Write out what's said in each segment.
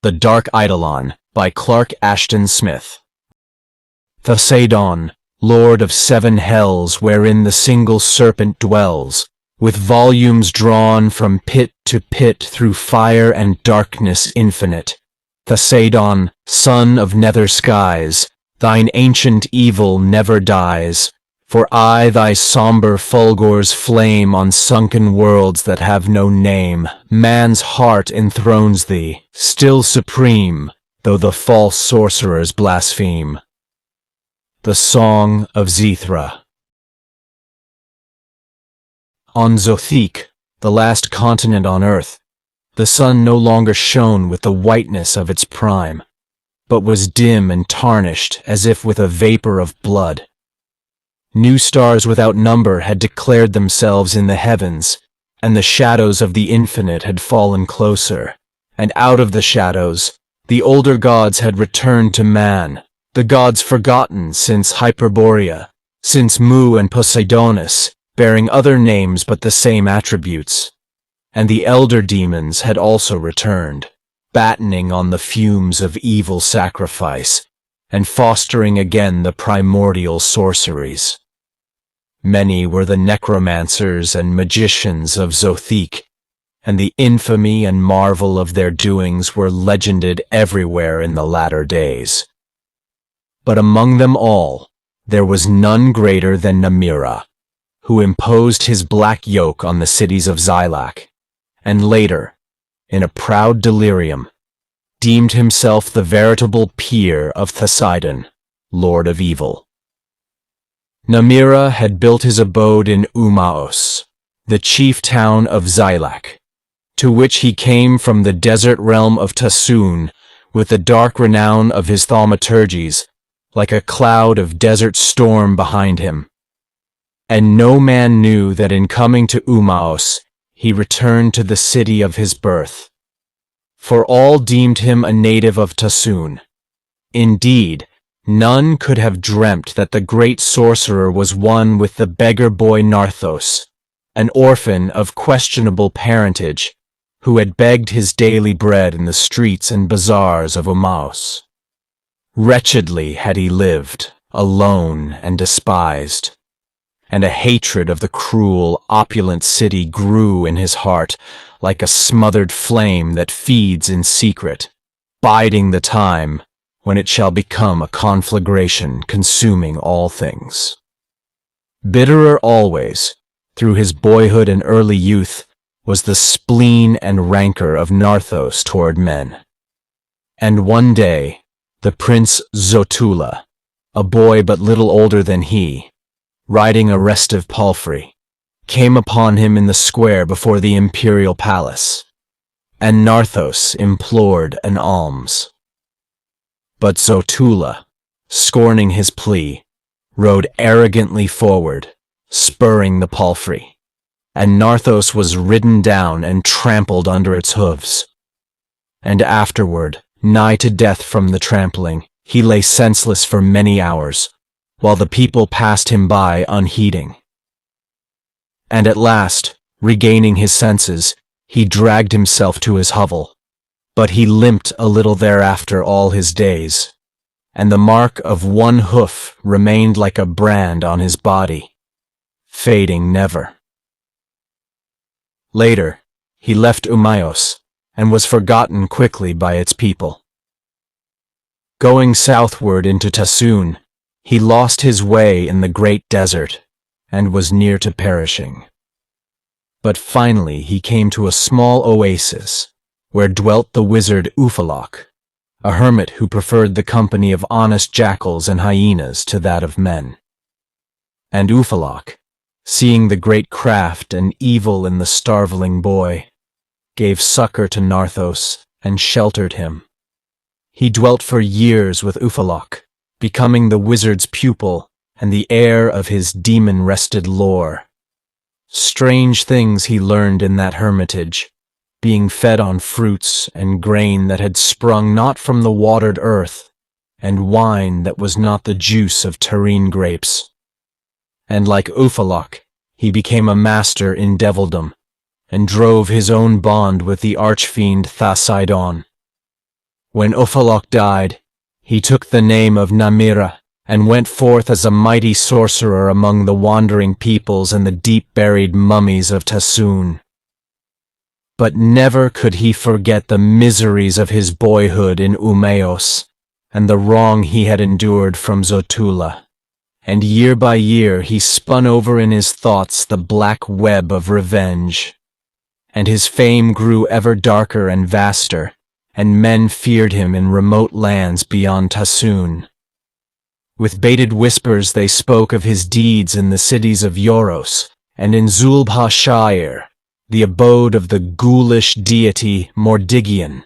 The Dark Eidolon by Clark Ashton Smith. Thasaidon, lord of 7 hells wherein the single serpent dwells, with volumes drawn from pit to pit through fire and darkness infinite. Thasaidon, son of nether skies, thine ancient evil never dies, for I thy somber fulgors flame on sunken worlds that have no name. Man's heart enthrones thee, still supreme, though the false sorcerers blaspheme. The Song of Zithra. On Zothique, the last continent on earth, the sun no longer shone with the whiteness of its prime, but was dim and tarnished as if with a vapor of blood. New stars without number had declared themselves in the heavens, and the shadows of the infinite had fallen closer, and out of the shadows, the older gods had returned to man, the gods forgotten since Hyperborea, since Mu and Poseidonus, bearing other names but the same attributes. And the elder demons had also returned, battening on the fumes of evil sacrifice, and fostering again the primordial sorceries. Many were the necromancers and magicians of Zothique, and the infamy and marvel of their doings were legended everywhere in the latter days. But among them all, there was none greater than Namirrha, who imposed his black yoke on the cities of Zothique, and later, in a proud delirium, deemed himself the veritable peer of Thasaidon, lord of evil. Namirrha had built his abode in Ummaos, the chief town of Zothique, to which he came from the desert realm of Thasaidon with the dark renown of his thaumaturgies, like a cloud of desert storm behind him. And no man knew that in coming to Ummaos he returned to the city of his birth, for all deemed him a native of Thasaidon. Indeed, none could have dreamt that the great sorcerer was one with the beggar boy Narthos, an orphan of questionable parentage, who had begged his daily bread in the streets and bazaars of Ummaos. Wretchedly had he lived, alone and despised, and a hatred of the cruel, opulent city grew in his heart like a smothered flame that feeds in secret, biding the time when it shall become a conflagration consuming all things. Bitterer always, through his boyhood and early youth, was the spleen and rancor of Narthos toward men. And one day, the Prince Zotulla, a boy but little older than he, riding a restive palfrey, came upon him in the square before the imperial palace, and Narthos implored an alms. But Zotulla, scorning his plea, rode arrogantly forward, spurring the palfrey, and Narthos was ridden down and trampled under its hooves. And afterward, nigh to death from the trampling, he lay senseless for many hours, while the people passed him by unheeding. And at last, regaining his senses, he dragged himself to his hovel, but he limped a little thereafter all his days, and the mark of one hoof remained like a brand on his body, fading never. Later, he left Ummaos, and was forgotten quickly by its people. Going southward into Thasaidon, he lost his way in the great desert, and was near to perishing. But finally he came to a small oasis, where dwelt the wizard Ummaos, a hermit who preferred the company of honest jackals and hyenas to that of men. And Ummaos, seeing the great craft and evil in the starveling boy, gave succor to Narthos and sheltered him. He dwelt for years with Ummaos, becoming the wizard's pupil and the heir of his demon-wrested lore. Strange things he learned in that hermitage, being fed on fruits and grain that had sprung not from the watered earth, and wine that was not the juice of terrene grapes. And like Ummaos, he became a master in devildom, and drove his own bond with the archfiend Thasaidon. When Ophalok died, he took the name of Namirrha and went forth as a mighty sorcerer among the wandering peoples and the deep-buried mummies of Thasaidon. But never could he forget the miseries of his boyhood in Ummaos and the wrong he had endured from Zotulla. And year by year he spun over in his thoughts the black web of revenge. And his fame grew ever darker and vaster, and men feared him in remote lands beyond Thasaidon. With bated whispers they spoke of his deeds in the cities of Yoros and in Zulbhashire, the abode of the ghoulish deity Mordigian.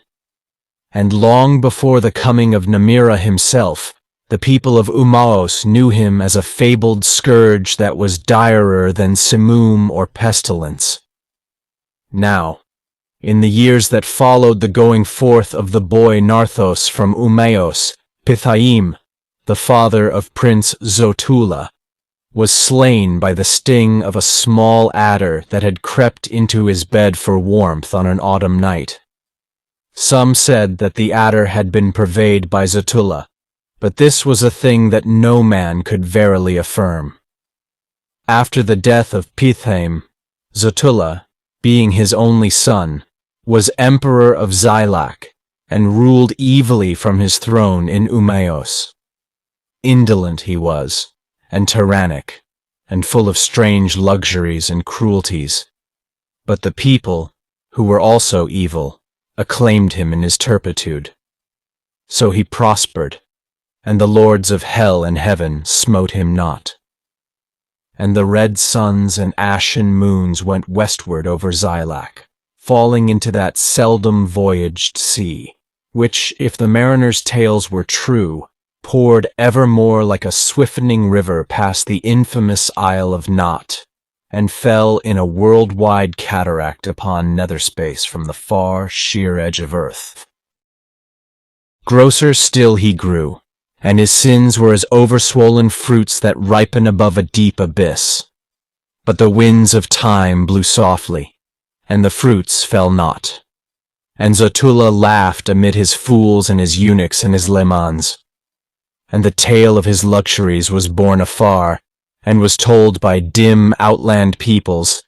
And long before the coming of Namirrha himself, the people of Ummaos knew him as a fabled scourge that was direr than simoom or pestilence. Now, in the years that followed the going forth of the boy Narthos from Ummaos, Pithaim, the father of Prince Zotulla, was slain by the sting of a small adder that had crept into his bed for warmth on an autumn night. Some said that the adder had been purveyed by Zotulla, but this was a thing that no man could verily affirm. After the death of Pithaim, Zotulla, being his only son, was emperor of Zilak and ruled evilly from his throne in Ummaos. Indolent he was, and tyrannic, and full of strange luxuries and cruelties. But the people, who were also evil, acclaimed him in his turpitude. So he prospered, and the lords of hell and heaven smote him not. And the red suns and ashen moons went westward over Zilak, falling into that seldom voyaged sea, which, if the mariners' tales were true, poured evermore like a swiftening river past the infamous Isle of Knot, and fell in a worldwide cataract upon nether space from the far, sheer edge of earth. Grosser still he grew, and his sins were as overswollen fruits that ripen above a deep abyss. But the winds of time blew softly, and the fruits fell not. And Zotulla laughed amid his fools and his eunuchs and his lemans. And the tale of his luxuries was borne afar, and was told by dim outland peoples,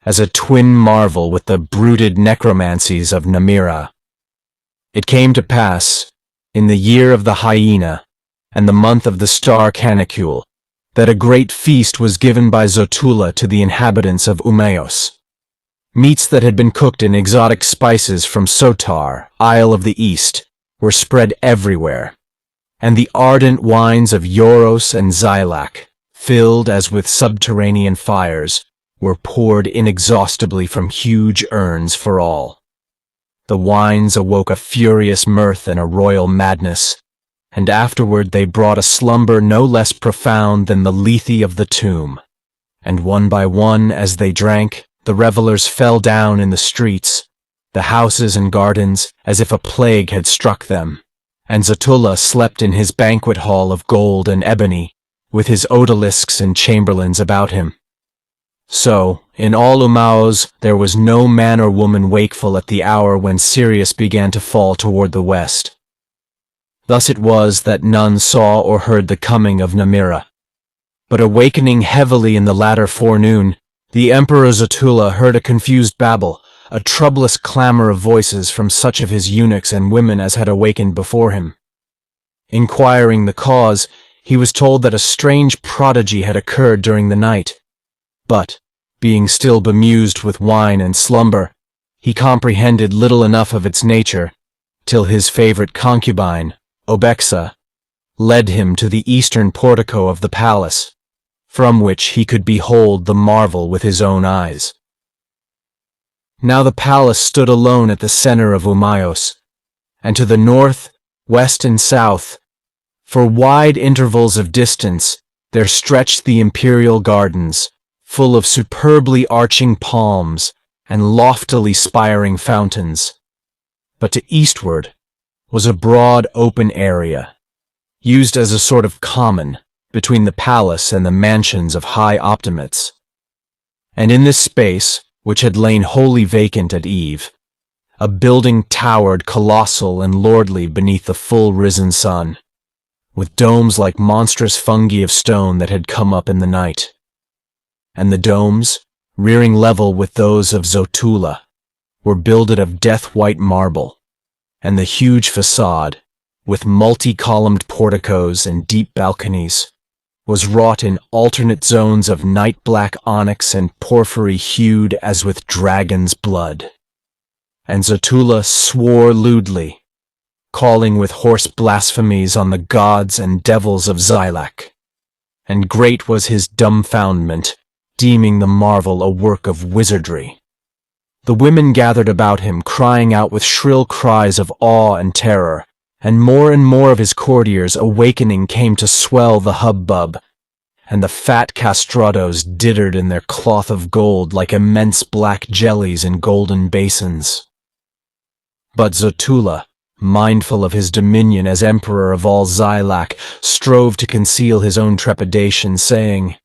as a twin marvel with the bruited necromancies of Namirrha. It came to pass, in the year of the hyena, and the month of the star canicule, that a great feast was given by Zotulla to the inhabitants of Ummaos. Meats that had been cooked in exotic spices from Sotar, Isle of the East, were spread everywhere, and the ardent wines of Yoros and Zilak, filled as with subterranean fires, were poured inexhaustibly from huge urns for all. The wines awoke a furious mirth and a royal madness, and afterward they brought a slumber no less profound than the lethe of the tomb. And one by one, as they drank, the revelers fell down in the streets, the houses and gardens, as if a plague had struck them. And Zotulla slept in his banquet hall of gold and ebony, with his odalisks and chamberlains about him. So, in all Ummaos there was no man or woman wakeful at the hour when Sirius began to fall toward the west. Thus it was that none saw or heard the coming of Namirrha. But awakening heavily in the latter forenoon, the Emperor Zotulla heard a confused babble, a troublous clamor of voices from such of his eunuchs and women as had awakened before him. Inquiring the cause, he was told that a strange prodigy had occurred during the night. But, being still bemused with wine and slumber, he comprehended little enough of its nature, till his favorite concubine, Obexa, led him to the eastern portico of the palace, from which he could behold the marvel with his own eyes. Now the palace stood alone at the center of Ummaos, and to the north, west, and south, for wide intervals of distance, there stretched the imperial gardens, full of superbly arching palms and loftily spiring fountains. But to eastward was a broad open area, used as a sort of common between the palace and the mansions of high optimates. And in this space, which had lain wholly vacant at eve, a building towered colossal and lordly beneath the full-risen sun, with domes like monstrous fungi of stone that had come up in the night. And the domes, rearing level with those of Zotulla, were builded of death-white marble, and the huge facade, with multi-columned porticos and deep balconies, was wrought in alternate zones of night-black onyx and porphyry hued as with dragon's blood. And Zotulla swore lewdly, calling with hoarse blasphemies on the gods and devils of Zilak. And great was his dumbfoundment, deeming the marvel a work of wizardry. The women gathered about him, crying out with shrill cries of awe and terror, and more of his courtiers awakening came to swell the hubbub, and the fat castrados dittered in their cloth of gold like immense black jellies in golden basins. But Zotulla, mindful of his dominion as emperor of all Zilak, strove to conceal his own trepidation, saying,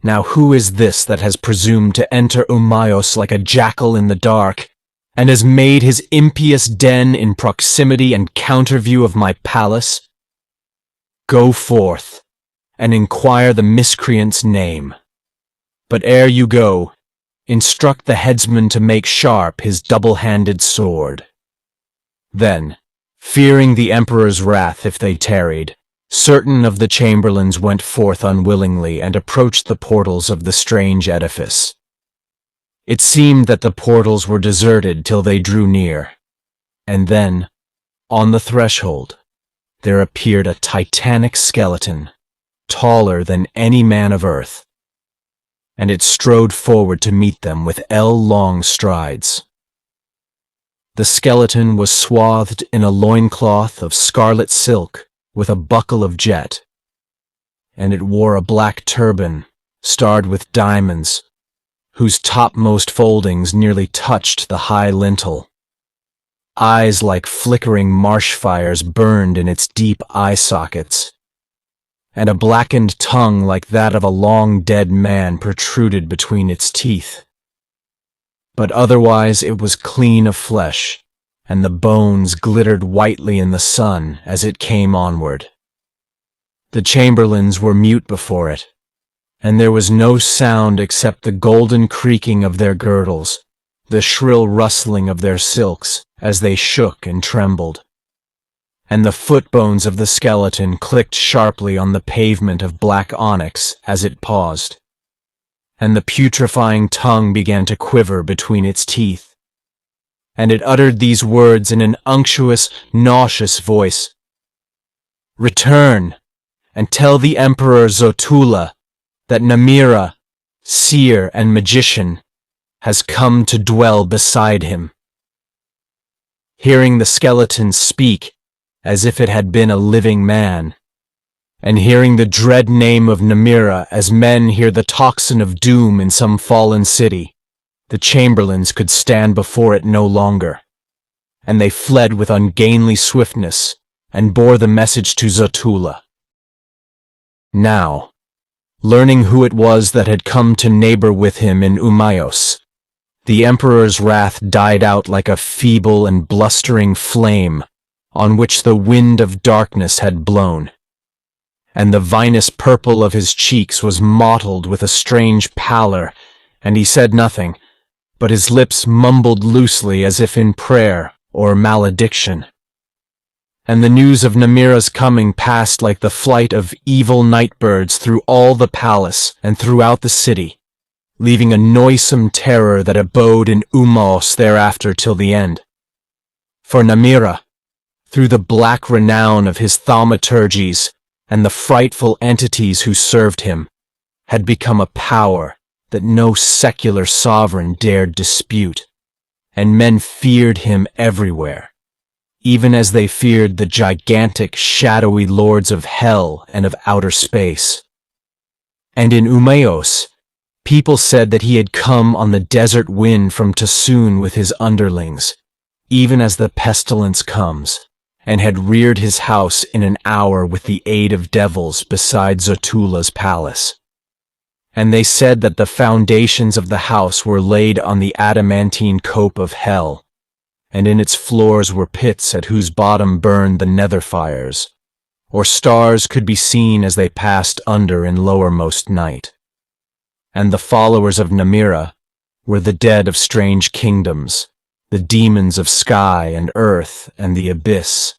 "Now who is this that has presumed to enter Ummaos like a jackal in the dark, and has made his impious den in proximity and counterview of my palace? Go forth, and inquire the miscreant's name. But ere you go, instruct the headsman to make sharp his double-handed sword." Then, fearing the emperor's wrath if they tarried, certain of the chamberlains went forth unwillingly and approached the portals of the strange edifice. It seemed that the portals were deserted till they drew near, and then, on the threshold, there appeared a titanic skeleton, taller than any man of earth, and it strode forward to meet them with ell-long strides. The skeleton was swathed in a loincloth of scarlet silk with a buckle of jet, and it wore a black turban starred with diamonds, whose topmost foldings nearly touched the high lintel. Eyes like flickering marsh fires burned in its deep eye sockets, and a blackened tongue like that of a long-dead man protruded between its teeth. But otherwise it was clean of flesh, and the bones glittered whitely in the sun as it came onward. The chamberlains were mute before it, and there was no sound except the golden creaking of their girdles, the shrill rustling of their silks as they shook and trembled. And the footbones of the skeleton clicked sharply on the pavement of black onyx as it paused, and the putrefying tongue began to quiver between its teeth. And it uttered these words in an unctuous, nauseous voice: "Return, and tell the Emperor Zotulla that Namirrha, seer and magician, has come to dwell beside him." Hearing the skeleton speak as if it had been a living man, and hearing the dread name of Namirrha as men hear the tocsin of doom in some fallen city, the chamberlains could stand before it no longer, and they fled with ungainly swiftness and bore the message to Zotulla. Now, learning who it was that had come to neighbor with him in Ummaos, the emperor's wrath died out like a feeble and blustering flame on which the wind of darkness had blown, and the vinous purple of his cheeks was mottled with a strange pallor, and he said nothing, but his lips mumbled loosely as if in prayer or malediction. And the news of Namirrha's coming passed like the flight of evil night-birds through all the palace and throughout the city, leaving a noisome terror that abode in Ummaos thereafter till the end. For Namirrha, through the black renown of his thaumaturgies and the frightful entities who served him, had become a power that no secular sovereign dared dispute, and men feared him everywhere, even as they feared the gigantic, shadowy lords of hell and of outer space. And in Ummaos, people said that he had come on the desert wind from Thasaidon with his underlings, even as the pestilence comes, and had reared his house in an hour with the aid of devils beside Zotulla's palace. And they said that the foundations of the house were laid on the adamantine cope of hell, and in its floors were pits at whose bottom burned the nether fires, or stars could be seen as they passed under in lowermost night. And the followers of Namirrha were the dead of strange kingdoms, the demons of sky and earth and the abyss,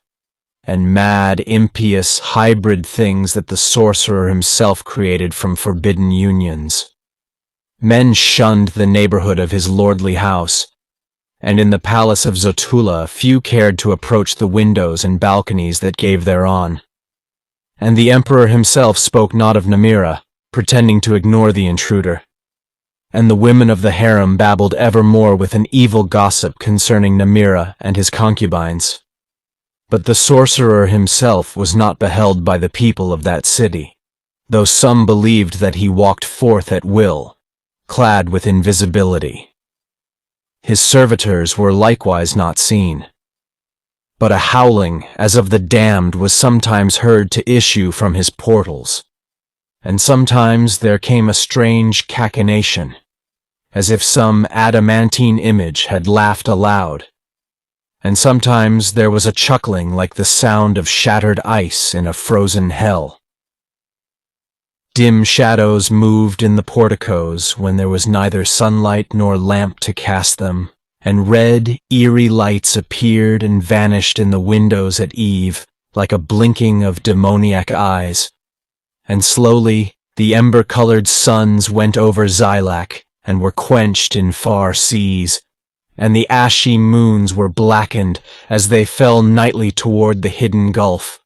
and mad, impious, hybrid things that the sorcerer himself created from forbidden unions. Men shunned the neighborhood of his lordly house, and in the palace of Zotulla few cared to approach the windows and balconies that gave thereon. And the emperor himself spoke not of Namirrha, pretending to ignore the intruder. And the women of the harem babbled evermore with an evil gossip concerning Namirrha and his concubines. But the sorcerer himself was not beheld by the people of that city, though some believed that he walked forth at will, clad with invisibility. His servitors were likewise not seen. But a howling as of the damned was sometimes heard to issue from his portals, and sometimes there came a strange cachinnation, as if some adamantine image had laughed aloud, and sometimes there was a chuckling like the sound of shattered ice in a frozen hell. Dim shadows moved in the porticos when there was neither sunlight nor lamp to cast them, and red, eerie lights appeared and vanished in the windows at eve like a blinking of demoniac eyes. And slowly the ember-colored suns went over Zilak and were quenched in far seas, and the ashy moons were blackened as they fell nightly toward the hidden gulf.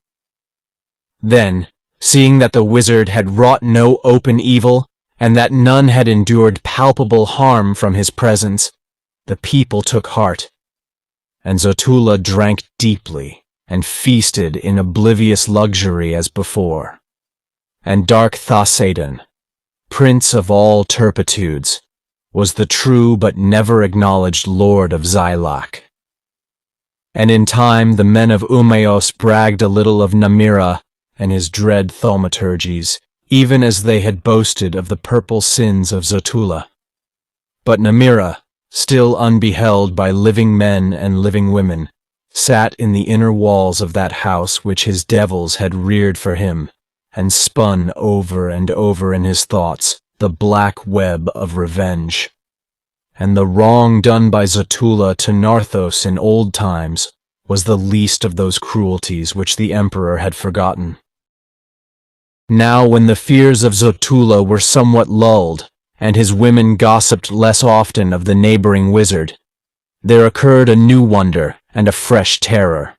Then, seeing that the wizard had wrought no open evil, and that none had endured palpable harm from his presence, the people took heart, and Zotulla drank deeply and feasted in oblivious luxury as before. And dark Thasaidon, prince of all turpitudes, was the true but never acknowledged lord of Zilak. And in time the men of Ummaos bragged a little of Namirrha and his dread thaumaturgies, even as they had boasted of the purple sins of Zotulla. But Namirrha, still unbeheld by living men and living women, sat in the inner walls of that house which his devils had reared for him, and spun over and over in his thoughts the black web of revenge. And the wrong done by Zotulla to Narthos in old times was the least of those cruelties which the emperor had forgotten. Now, when the fears of Zotulla were somewhat lulled, and his women gossiped less often of the neighboring wizard, there occurred a new wonder and a fresh terror.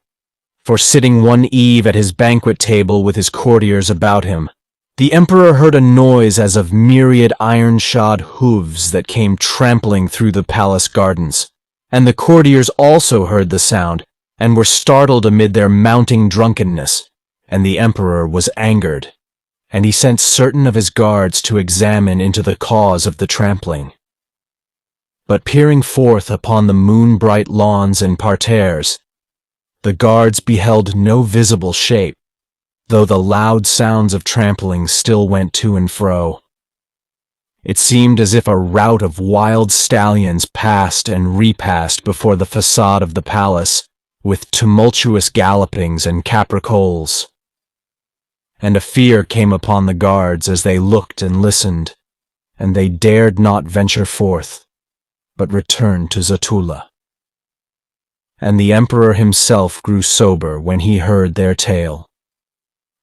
For sitting one eve at his banquet table with his courtiers about him, the emperor heard a noise as of myriad iron-shod hooves that came trampling through the palace gardens, and the courtiers also heard the sound, and were startled amid their mounting drunkenness, and the emperor was angered, and he sent certain of his guards to examine into the cause of the trampling. But peering forth upon the moon-bright lawns and parterres, the guards beheld no visible shape, though the loud sounds of trampling still went to and fro. It seemed as if a rout of wild stallions passed and repassed before the facade of the palace, with tumultuous gallopings and capricoles. And a fear came upon the guards as they looked and listened, and they dared not venture forth, but returned to Zotulla. And the emperor himself grew sober when he heard their tale,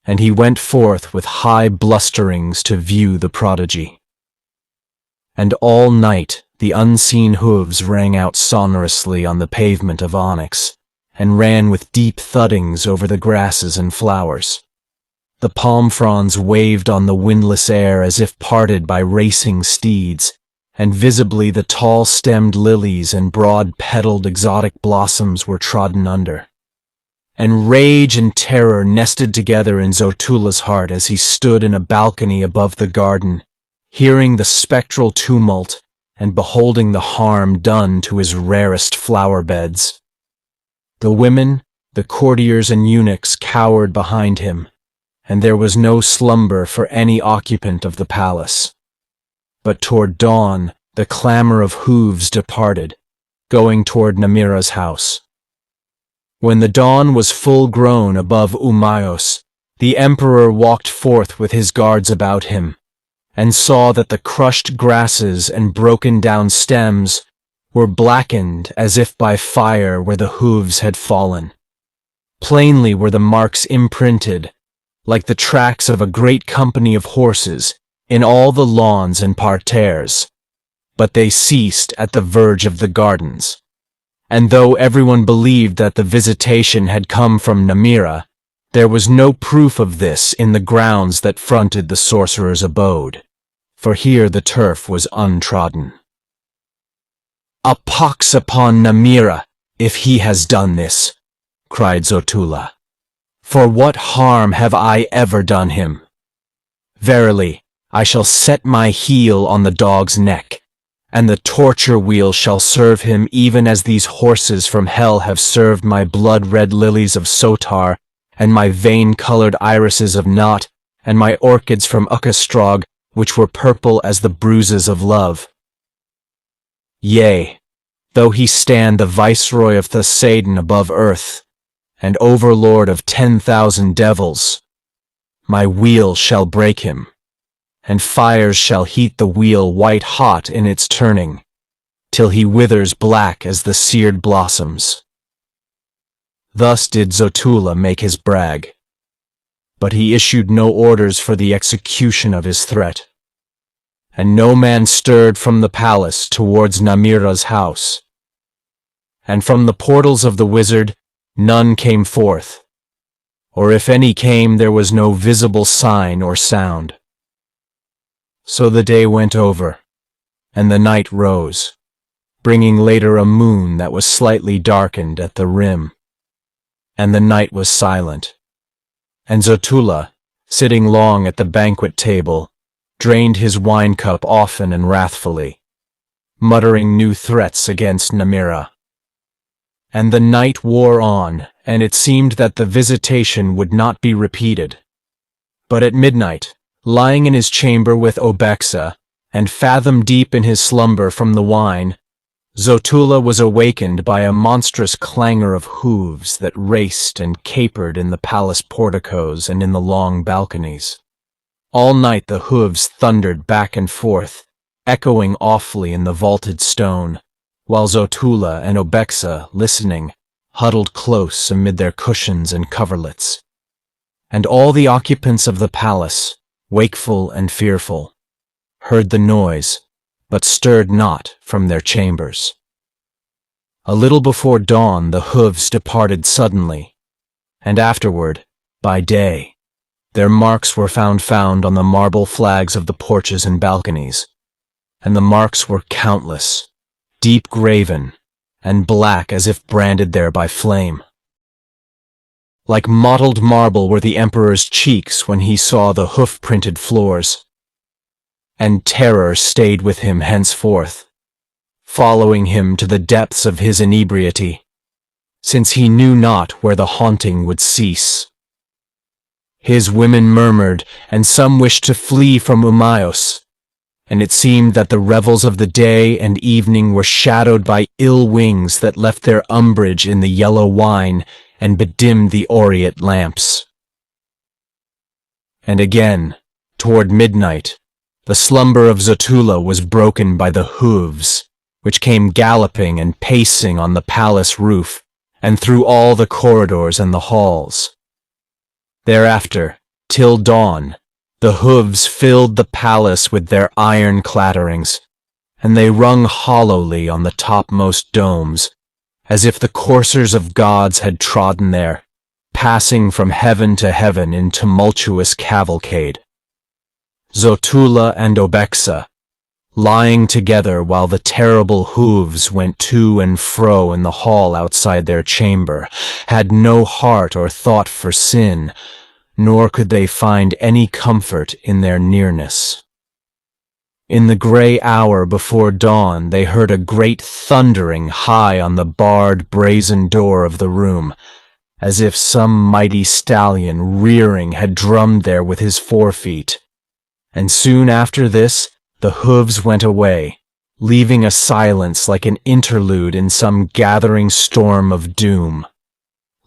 and he went forth with high blusterings to view the prodigy. And all night the unseen hooves rang out sonorously on the pavement of onyx, and ran with deep thuddings over the grasses and flowers. The palm fronds waved on the windless air as if parted by racing steeds, and visibly the tall-stemmed lilies and broad-petaled exotic blossoms were trodden under. And rage and terror nested together in Zotulla's heart as he stood in a balcony above the garden, hearing the spectral tumult and beholding the harm done to his rarest flower beds. The women, the courtiers and eunuchs cowered behind him, and there was no slumber for any occupant of the palace. But toward dawn the clamor of hooves departed, going toward Namirrha's house. When the dawn was full grown above Ummaos, the emperor walked forth with his guards about him, and saw that the crushed grasses and broken down stems were blackened as if by fire where the hooves had fallen. Plainly were the marks imprinted, like the tracks of a great company of horses, in all the lawns and parterres, but they ceased at the verge of the gardens. And though everyone believed that the visitation had come from Namirrha, there was no proof of this in the grounds that fronted the sorcerer's abode, for here the turf was untrodden. "A pox upon Namirrha, if he has done this," cried Zotulla. "For what harm have I ever done him? Verily, I shall set my heel on the dog's neck, and the torture wheel shall serve him even as these horses from hell have served my blood-red lilies of Sotar, and my vein-colored irises of Nott, and my orchids from Uckastrog, which were purple as the bruises of love. Yea, though he stand the viceroy of Thasaidon above earth, and overlord of 10,000 devils, my wheel shall break him, and fires shall heat the wheel white-hot in its turning, till he withers black as the seared blossoms." Thus did Zotulla make his brag, but he issued no orders for the execution of his threat, and no man stirred from the palace towards Namirrha's house, and from the portals of the wizard none came forth, or if any came there was no visible sign or sound. So the day went over, and the night rose, bringing later a moon that was slightly darkened at the rim, and the night was silent, and Zotulla, sitting long at the banquet table, drained his wine-cup often and wrathfully, muttering new threats against Namirrha. And the night wore on, and it seemed that the visitation would not be repeated. But at midnight, lying in his chamber with Obexa, and fathom-deep in his slumber from the wine, Zotulla was awakened by a monstrous clangor of hooves that raced and capered in the palace porticos and in the long balconies. All night the hooves thundered back and forth, echoing awfully in the vaulted stone, while Zotulla and Obexa, listening, huddled close amid their cushions and coverlets. And all the occupants of the palace, wakeful and fearful, heard the noise, but stirred not from their chambers. A little before dawn the hooves departed suddenly, and afterward, by day, their marks were found on the marble flags of the porches and balconies, and the marks were countless, deep graven, and black as if branded there by flame. Like mottled marble were the emperor's cheeks when he saw the hoof-printed floors, and terror stayed with him henceforth, following him to the depths of his inebriety, since he knew not where the haunting would cease. His women murmured, and some wished to flee from Ummaos, and it seemed that the revels of the day and evening were shadowed by ill wings that left their umbrage in the yellow wine and bedimmed the aureate lamps. And again, toward midnight, the slumber of Zotulla was broken by the hooves, which came galloping and pacing on the palace roof and through all the corridors and the halls. Thereafter, till dawn, the hooves filled the palace with their iron clatterings, and they rung hollowly on the topmost domes, as if the coursers of gods had trodden there, passing from heaven to heaven in tumultuous cavalcade. Zotulla and Obexa, lying together while the terrible hooves went to and fro in the hall outside their chamber, had no heart or thought for sin, nor could they find any comfort in their nearness. In the gray hour before dawn they heard a great thundering high on the barred brazen door of the room, as if some mighty stallion rearing had drummed there with his forefeet. And soon after this the hooves went away, leaving a silence like an interlude in some gathering storm of doom.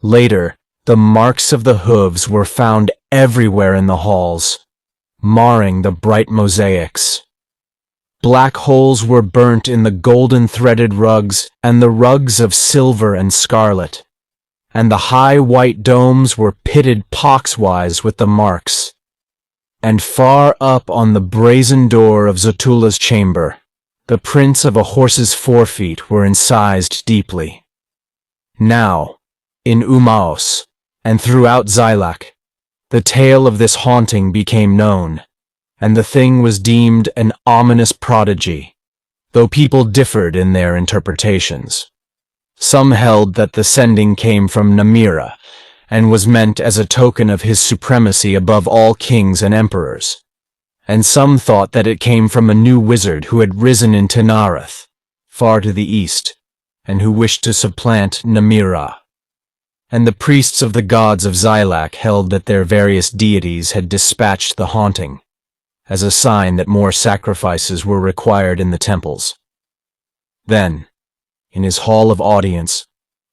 Later, the marks of the hooves were found everywhere in the halls, marring the bright mosaics. Black holes were burnt in the golden threaded rugs and the rugs of silver and scarlet, and the high white domes were pitted poxwise with the marks. And far up on the brazen door of Zotulla's chamber, the prints of a horse's forefeet were incised deeply. Now, in Ummaos, and throughout Zilak, the tale of this haunting became known, and the thing was deemed an ominous prodigy, though people differed in their interpretations. Some held that the sending came from Namirrha, and was meant as a token of his supremacy above all kings and emperors, and some thought that it came from a new wizard who had risen in Tanarath, far to the east, and who wished to supplant Namirrha. And the priests of the gods of Zilak held that their various deities had dispatched the haunting, as a sign that more sacrifices were required in the temples. Then, in his hall of audience,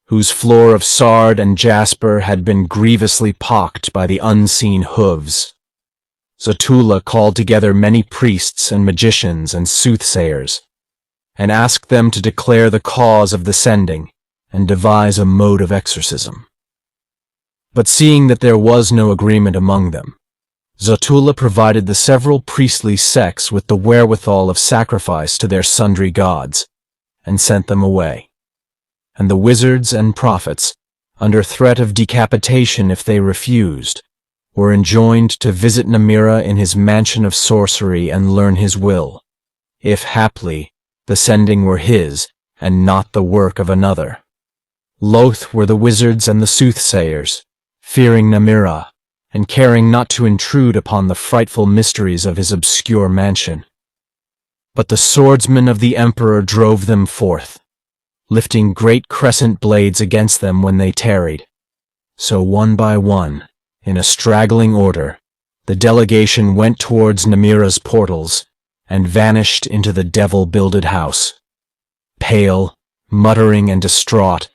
whose floor of sard and jasper had been grievously pocked by the unseen hooves, Zotulla called together many priests and magicians and soothsayers, and asked them to declare the cause of the sending and devise a mode of exorcism. But seeing that there was no agreement among them, Zotulla provided the several priestly sects with the wherewithal of sacrifice to their sundry gods, and sent them away. And the wizards and prophets, under threat of decapitation if they refused, were enjoined to visit Namirrha in his mansion of sorcery and learn his will, if haply the sending were his and not the work of another. Loath were the wizards and the soothsayers, fearing Namirrha, and caring not to intrude upon the frightful mysteries of his obscure mansion. But the swordsmen of the emperor drove them forth, lifting great crescent blades against them when they tarried. So one by one, in a straggling order, the delegation went towards Namirrha's portals and vanished into the devil-builded house. Pale, muttering and distraught,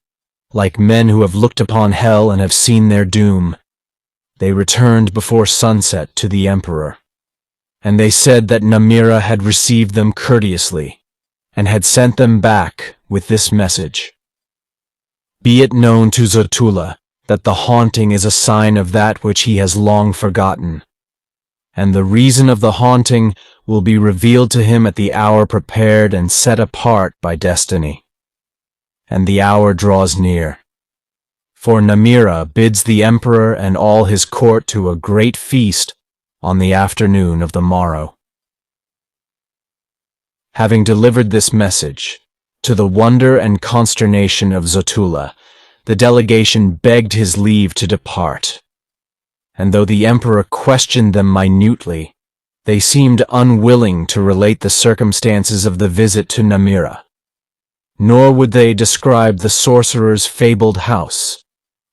like men who have looked upon hell and have seen their doom, they returned before sunset to the emperor. And they said that Namirrha had received them courteously, and had sent them back with this message: "Be it known to Zotulla that the haunting is a sign of that which he has long forgotten, and the reason of the haunting will be revealed to him at the hour prepared and set apart by destiny. And the hour draws near. For Namirrha bids the emperor and all his court to a great feast on the afternoon of the morrow." Having delivered this message, to the wonder and consternation of Zotulla, the delegation begged his leave to depart. And though the emperor questioned them minutely, they seemed unwilling to relate the circumstances of the visit to Namirrha. Nor would they describe the sorcerer's fabled house,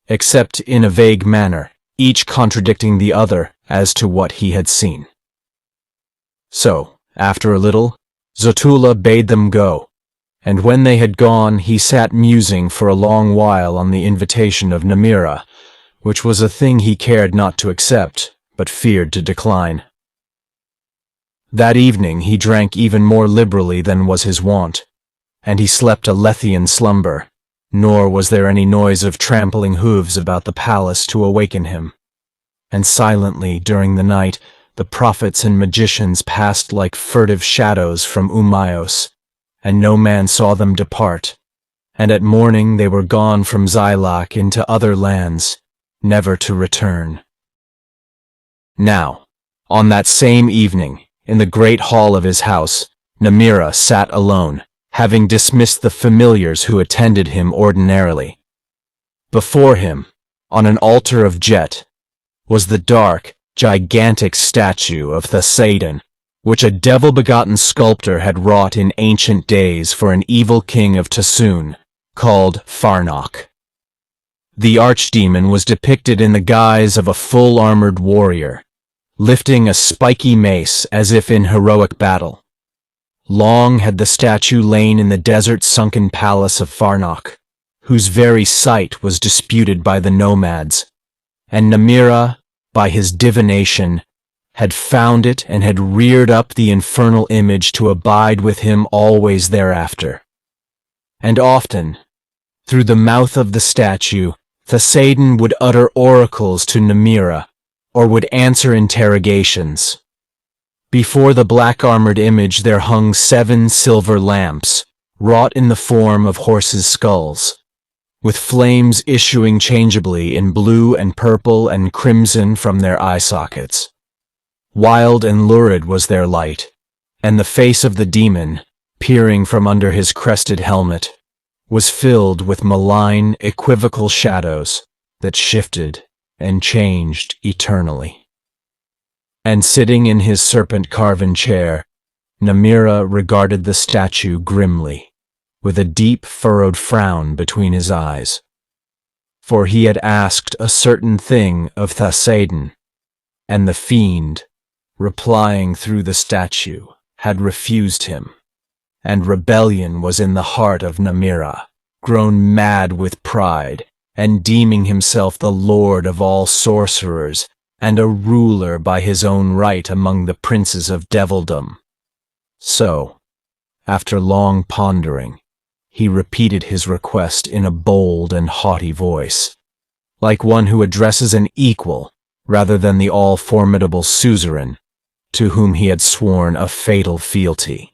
except in a vague manner, each contradicting the other as to what he had seen. So, after a little, Zotulla bade them go, and when they had gone he sat musing for a long while on the invitation of Namirrha, which was a thing he cared not to accept, but feared to decline. That evening he drank even more liberally than was his wont, and he slept a Lethean slumber, nor was there any noise of trampling hooves about the palace to awaken him. And silently during the night the prophets and magicians passed like furtive shadows from Ummaos, and no man saw them depart, and at morning they were gone from Zilak into other lands, never to return. Now, on that same evening, in the great hall of his house, Namirrha sat alone, having dismissed the familiars who attended him ordinarily. Before him, on an altar of jet, was the dark, gigantic statue of Thasaidon, which a devil-begotten sculptor had wrought in ancient days for an evil king of Tassoon, called Farnok. The archdemon was depicted in the guise of a full-armored warrior, lifting a spiky mace as if in heroic battle. Long had the statue lain in the desert-sunken palace of Farnok, whose very site was disputed by the nomads, and Namirrha, by his divination, had found it and had reared up the infernal image to abide with him always thereafter. And often, through the mouth of the statue, Thasaidon would utter oracles to Namirrha, or would answer interrogations. Before the black-armored image there hung 7 silver lamps, wrought in the form of horses' skulls, with flames issuing changeably in blue and purple and crimson from their eye sockets. Wild and lurid was their light, and the face of the demon, peering from under his crested helmet, was filled with malign, equivocal shadows that shifted and changed eternally. And sitting in his serpent-carven chair, Namirrha regarded the statue grimly, with a deep furrowed frown between his eyes. For he had asked a certain thing of Thasaidon, and the fiend, replying through the statue, had refused him, and rebellion was in the heart of Namirrha, grown mad with pride, and deeming himself the lord of all sorcerers, and a ruler by his own right among the princes of devildom. So, after long pondering, he repeated his request in a bold and haughty voice, like one who addresses an equal rather than the all-formidable suzerain, to whom he had sworn a fatal fealty.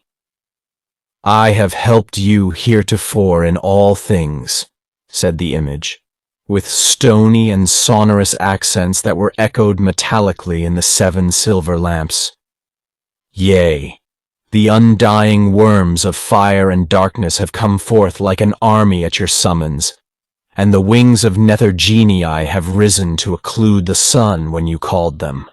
"I have helped you heretofore in all things," said the image, with stony and sonorous accents that were echoed metallically in the 7 silver lamps. "Yea, the undying worms of fire and darkness have come forth like an army at your summons, and the wings of nether genii have risen to occlude the sun when you called them.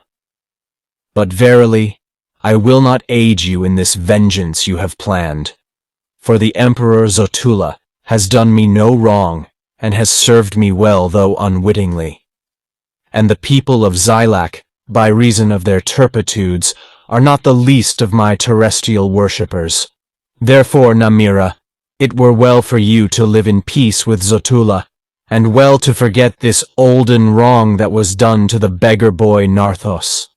But verily, I will not aid you in this vengeance you have planned, for the Emperor Zotulla has done me no wrong and has served me well, though unwittingly. And the people of Zilak, by reason of their turpitudes, are not the least of my terrestrial worshippers. Therefore, Namirrha, it were well for you to live in peace with Zotulla, and well to forget this olden wrong that was done to the beggar boy Narthos.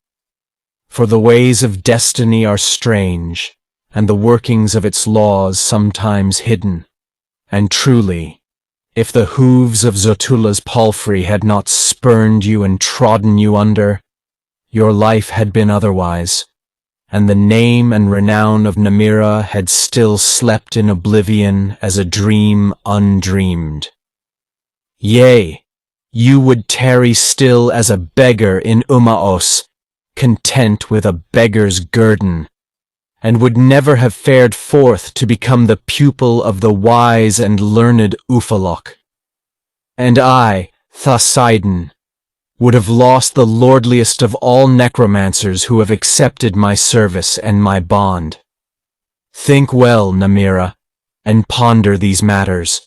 For the ways of destiny are strange, and the workings of its laws sometimes hidden, and truly, if the hooves of Zotulla's palfrey had not spurned you and trodden you under, your life had been otherwise, and the name and renown of Namirrha had still slept in oblivion as a dream undreamed. Yea, you would tarry still as a beggar in Ummaos, content with a beggar's guerdon, and would never have fared forth to become the pupil of the wise and learned Ufalok. And I, Thasaidon, would have lost the lordliest of all necromancers who have accepted my service and my bond. Think well, Namirrha, and ponder these matters.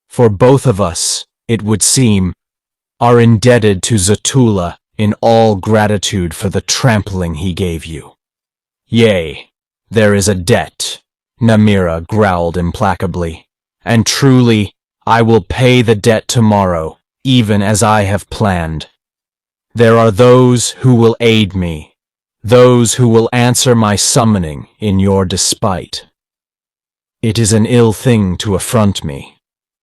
For both of us, it would seem, are indebted to Zotulla in all gratitude for the trampling he gave you. Yea, there is a debt, Namirrha growled implacably, and truly, I will pay the debt tomorrow, even as I have planned. There are those who will aid me, those who will answer my summoning in your despite. It is an ill thing to affront me,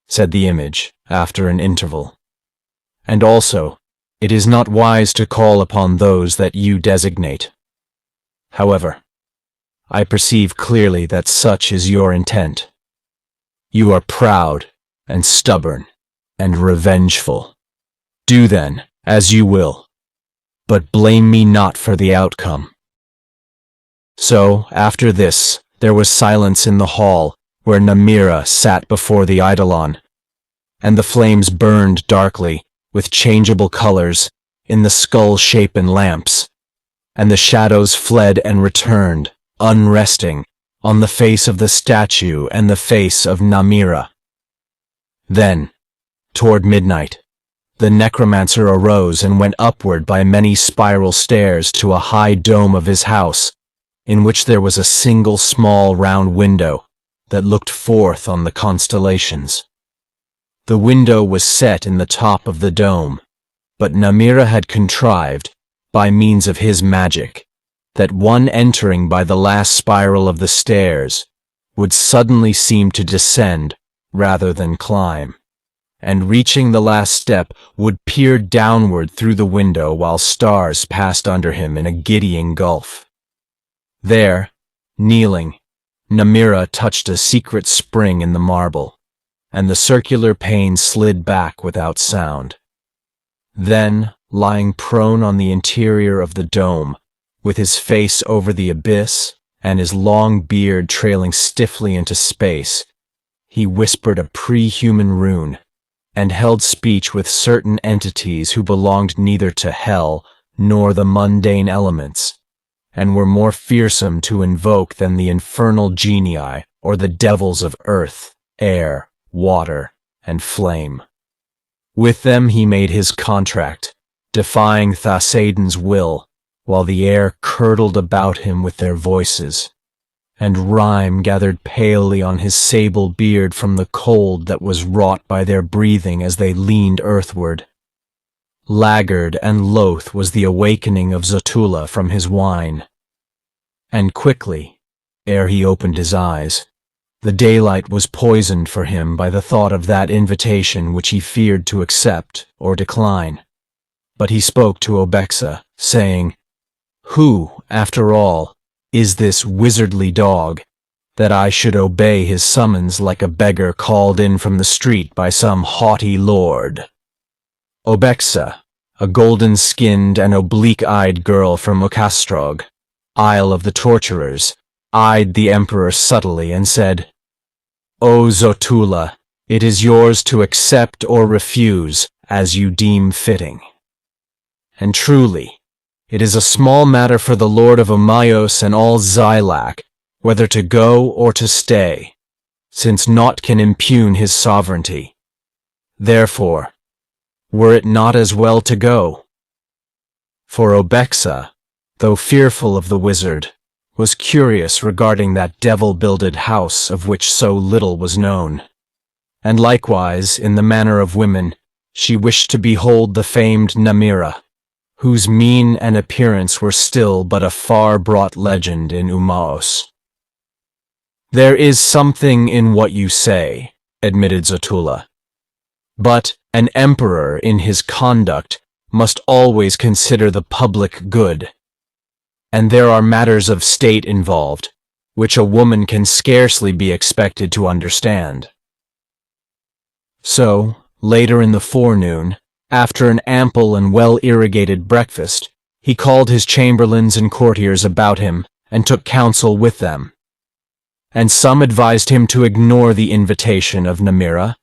said the image after an interval. And also, it is not wise to call upon those that you designate. However, I perceive clearly that such is your intent. You are proud and stubborn and revengeful. Do then as you will, but blame me not for the outcome. So, after this, there was silence in the hall where Namirrha sat before the Eidolon, and the flames burned darkly, with changeable colors, in the skull-shapen lamps, and the shadows fled and returned, unresting, on the face of the statue and the face of Namirrha. Then, toward midnight, the necromancer arose and went upward by many spiral stairs to a high dome of his house, in which there was a single small round window that looked forth on the constellations. The window was set in the top of the dome, but Namirrha had contrived, by means of his magic, that one entering by the last spiral of the stairs would suddenly seem to descend rather than climb, and reaching the last step would peer downward through the window while stars passed under him in a giddying gulf. There, kneeling, Namirrha touched a secret spring in the marble, and the circular pane slid back without sound. Then, lying prone on the interior of the dome, with his face over the abyss and his long beard trailing stiffly into space, he whispered a pre-human rune, and held speech with certain entities who belonged neither to hell nor the mundane elements, and were more fearsome to invoke than the infernal genii or the devils of earth, air, water, and flame. With them he made his contract, defying Thasaidon's will, while the air curdled about him with their voices, and rime gathered palely on his sable beard from the cold that was wrought by their breathing as they leaned earthward. Laggard and loath was the awakening of Zotulla from his wine, and quickly, ere he opened his eyes, the daylight was poisoned for him by the thought of that invitation which he feared to accept or decline. But he spoke to Obexa, saying, "Who, after all, is this wizardly dog, that I should obey his summons like a beggar called in from the street by some haughty lord?" Obexa, a golden-skinned and oblique-eyed girl from Ocastrog, Isle of the Torturers, eyed the emperor subtly and said, "O Zotulla, it is yours to accept or refuse as you deem fitting. And truly, it is a small matter for the Lord of Ummaos and all Zilak whether to go or to stay, since naught can impugn his sovereignty. Therefore, were it not as well to go?" For Obexa, though fearful of the wizard, was curious regarding that devil-builded house of which so little was known, and likewise, in the manner of women, she wished to behold the famed Namirrha, whose mien and appearance were still but a far-brought legend in Ummaos. "There is something in what you say," admitted Zotulla, "but an emperor in his conduct must always consider the public good, and there are matters of state involved, which a woman can scarcely be expected to understand." So, later in the forenoon, after an ample and well-irrigated breakfast, he called his chamberlains and courtiers about him and took counsel with them. And some advised him to ignore the invitation of Namirrha,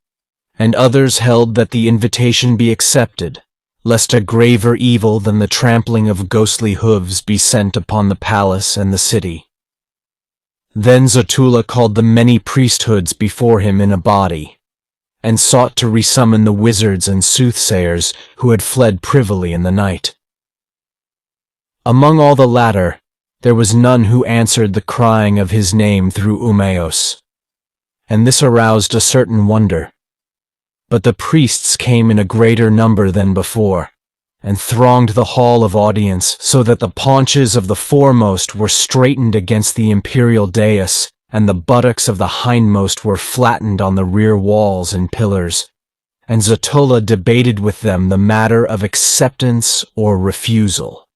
and others held that the invitation be accepted, lest a graver evil than the trampling of ghostly hooves be sent upon the palace and the city. Then Zotulla called the many priesthoods before him in a body, and sought to resummon the wizards and soothsayers who had fled privily in the night. Among all the latter, there was none who answered the crying of his name through Ummaos, and this aroused a certain wonder. But the priests came in a greater number than before, and thronged the hall of audience so that the paunches of the foremost were straightened against the imperial dais, and the buttocks of the hindmost were flattened on the rear walls and pillars, and Zotulla debated with them the matter of acceptance or refusal.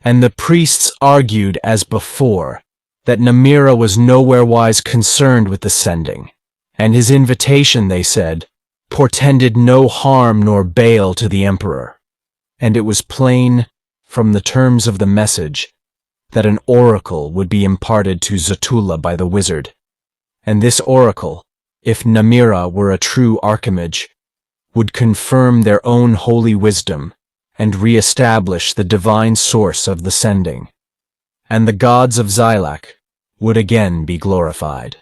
And the priests argued as before that Namirrha was nowherewise concerned with the sending, and his invitation, they said, portended no harm nor bale to the emperor, and it was plain, from the terms of the message, that an oracle would be imparted to Zotulla by the wizard, and this oracle, if Namirrha were a true archimage, would confirm their own holy wisdom and re-establish the divine source of the sending, and the gods of Zilak would again be glorified.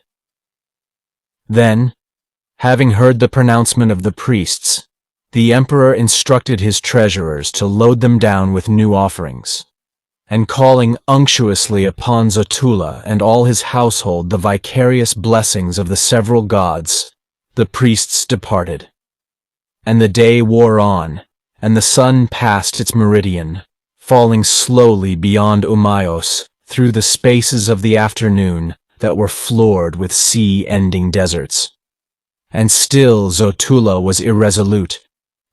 Then, having heard the pronouncement of the priests, the emperor instructed his treasurers to load them down with new offerings, and calling unctuously upon Zotulla and all his household the vicarious blessings of the several gods, the priests departed. And the day wore on, and the sun passed its meridian, falling slowly beyond Ummaos through the spaces of the afternoon that were floored with sea-ending deserts. And still Zotulla was irresolute,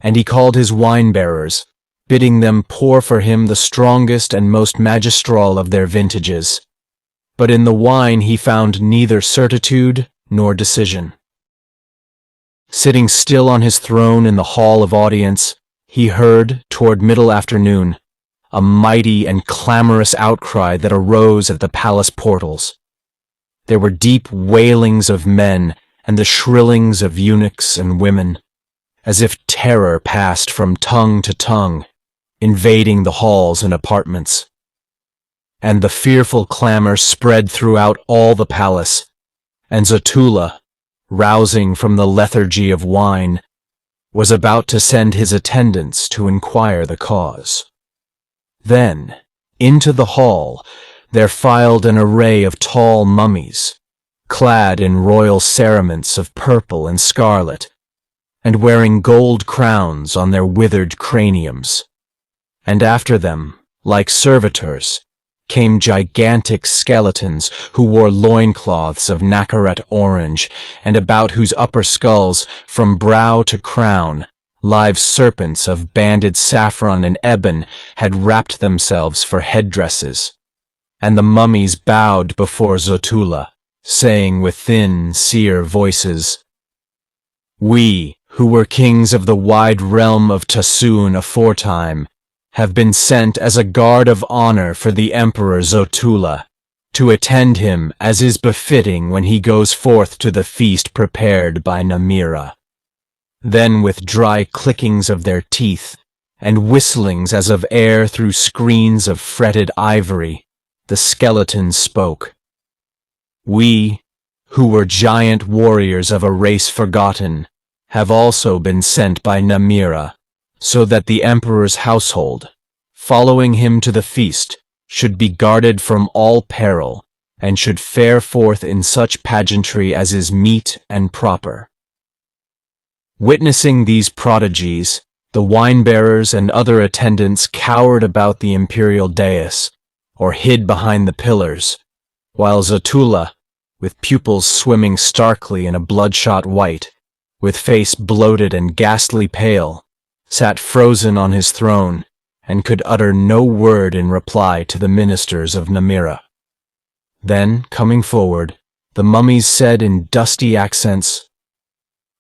and he called his wine-bearers, bidding them pour for him the strongest and most magistral of their vintages. But in the wine he found neither certitude nor decision. Sitting still on his throne in the hall of audience, he heard, toward middle afternoon, a mighty and clamorous outcry that arose at the palace portals. There were deep wailings of men and the shrillings of eunuchs and women, as if terror passed from tongue to tongue, invading the halls and apartments. And the fearful clamor spread throughout all the palace, and Zotulla, rousing from the lethargy of wine, was about to send his attendants to inquire the cause. Then, into the hall, there filed an array of tall mummies, clad in royal cerements of purple and scarlet, and wearing gold crowns on their withered craniums. And after them, like servitors, came gigantic skeletons who wore loincloths of naccaret orange, and about whose upper skulls, from brow to crown, live serpents of banded saffron and ebon had wrapped themselves for headdresses. And the mummies bowed before Zotulla, saying with thin, sear voices, "We, who were kings of the wide realm of Thasaidon aforetime, have been sent as a guard of honor for the Emperor Zotulla, to attend him as is befitting when he goes forth to the feast prepared by Namirrha." Then with dry clickings of their teeth, and whistlings as of air through screens of fretted ivory, the skeletons spoke. "We, who were giant warriors of a race forgotten, have also been sent by Namirrha, so that the emperor's household, following him to the feast, should be guarded from all peril, and should fare forth in such pageantry as is meet and proper." Witnessing these prodigies, the wine-bearers and other attendants cowered about the imperial dais, or hid behind the pillars, while Zotulla, with pupils swimming starkly in a bloodshot white, with face bloated and ghastly pale, sat frozen on his throne, and could utter no word in reply to the ministers of Namirrha. Then, coming forward, the mummies said in dusty accents,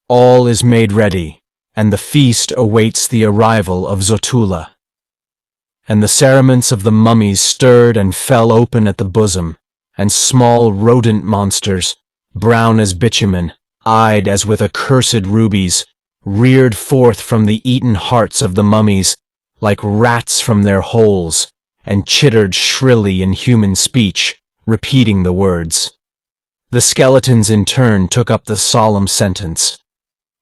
"All is made ready, and the feast awaits the arrival of Zotulla." And the cerements of the mummies stirred and fell open at the bosom, and small rodent monsters, brown as bitumen, eyed as with accursed rubies, reared forth from the eaten hearts of the mummies, like rats from their holes, and chittered shrilly in human speech, repeating the words. The skeletons in turn took up the solemn sentence,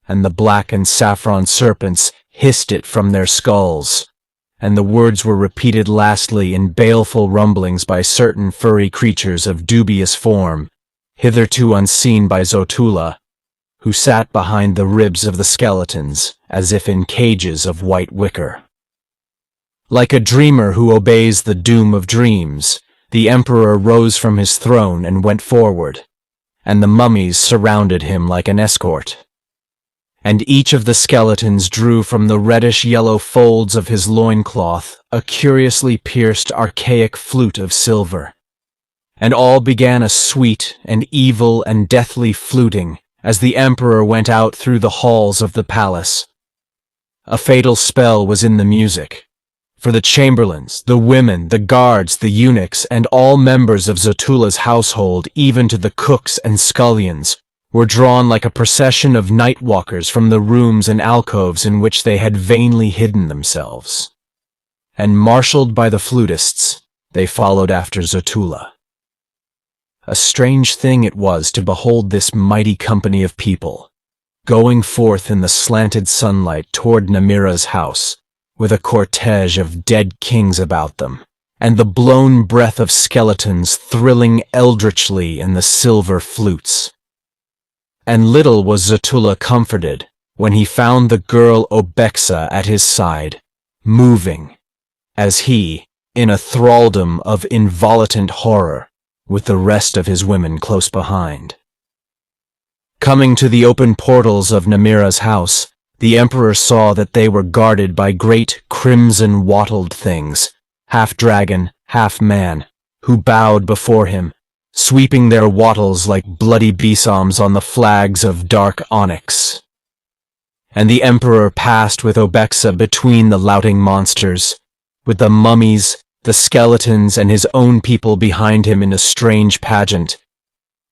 and the black and saffron serpents hissed it from their skulls, and the words were repeated lastly in baleful rumblings by certain furry creatures of dubious form, hitherto unseen by Zotulla, who sat behind the ribs of the skeletons as if in cages of white wicker. Like a dreamer who obeys the doom of dreams, the emperor rose from his throne and went forward, and the mummies surrounded him like an escort. And each of the skeletons drew from the reddish-yellow folds of his loincloth a curiously pierced archaic flute of silver. And all began a sweet and evil and deathly fluting as the emperor went out through the halls of the palace. A fatal spell was in the music, for the chamberlains, the women, the guards, the eunuchs, and all members of Zotulla's household, even to the cooks and scullions, were drawn like a procession of night-walkers from the rooms and alcoves in which they had vainly hidden themselves. And marshaled by the flutists, they followed after Zotulla. A strange thing it was to behold this mighty company of people, going forth in the slanted sunlight toward Namirrha's house, with a cortege of dead kings about them, and the blown breath of skeletons thrilling eldritchly in the silver flutes. And little was Zotulla comforted when he found the girl Obexa at his side, moving, as he, in a thraldom of involutant horror, with the rest of his women close behind. Coming to the open portals of Namirrha's house, the emperor saw that they were guarded by great crimson-wattled things, half-dragon, half-man, who bowed before him, sweeping their wattles like bloody besoms on the flags of dark onyx. And the emperor passed with Obexa between the louting monsters, with the mummies, the skeletons, and his own people behind him in a strange pageant,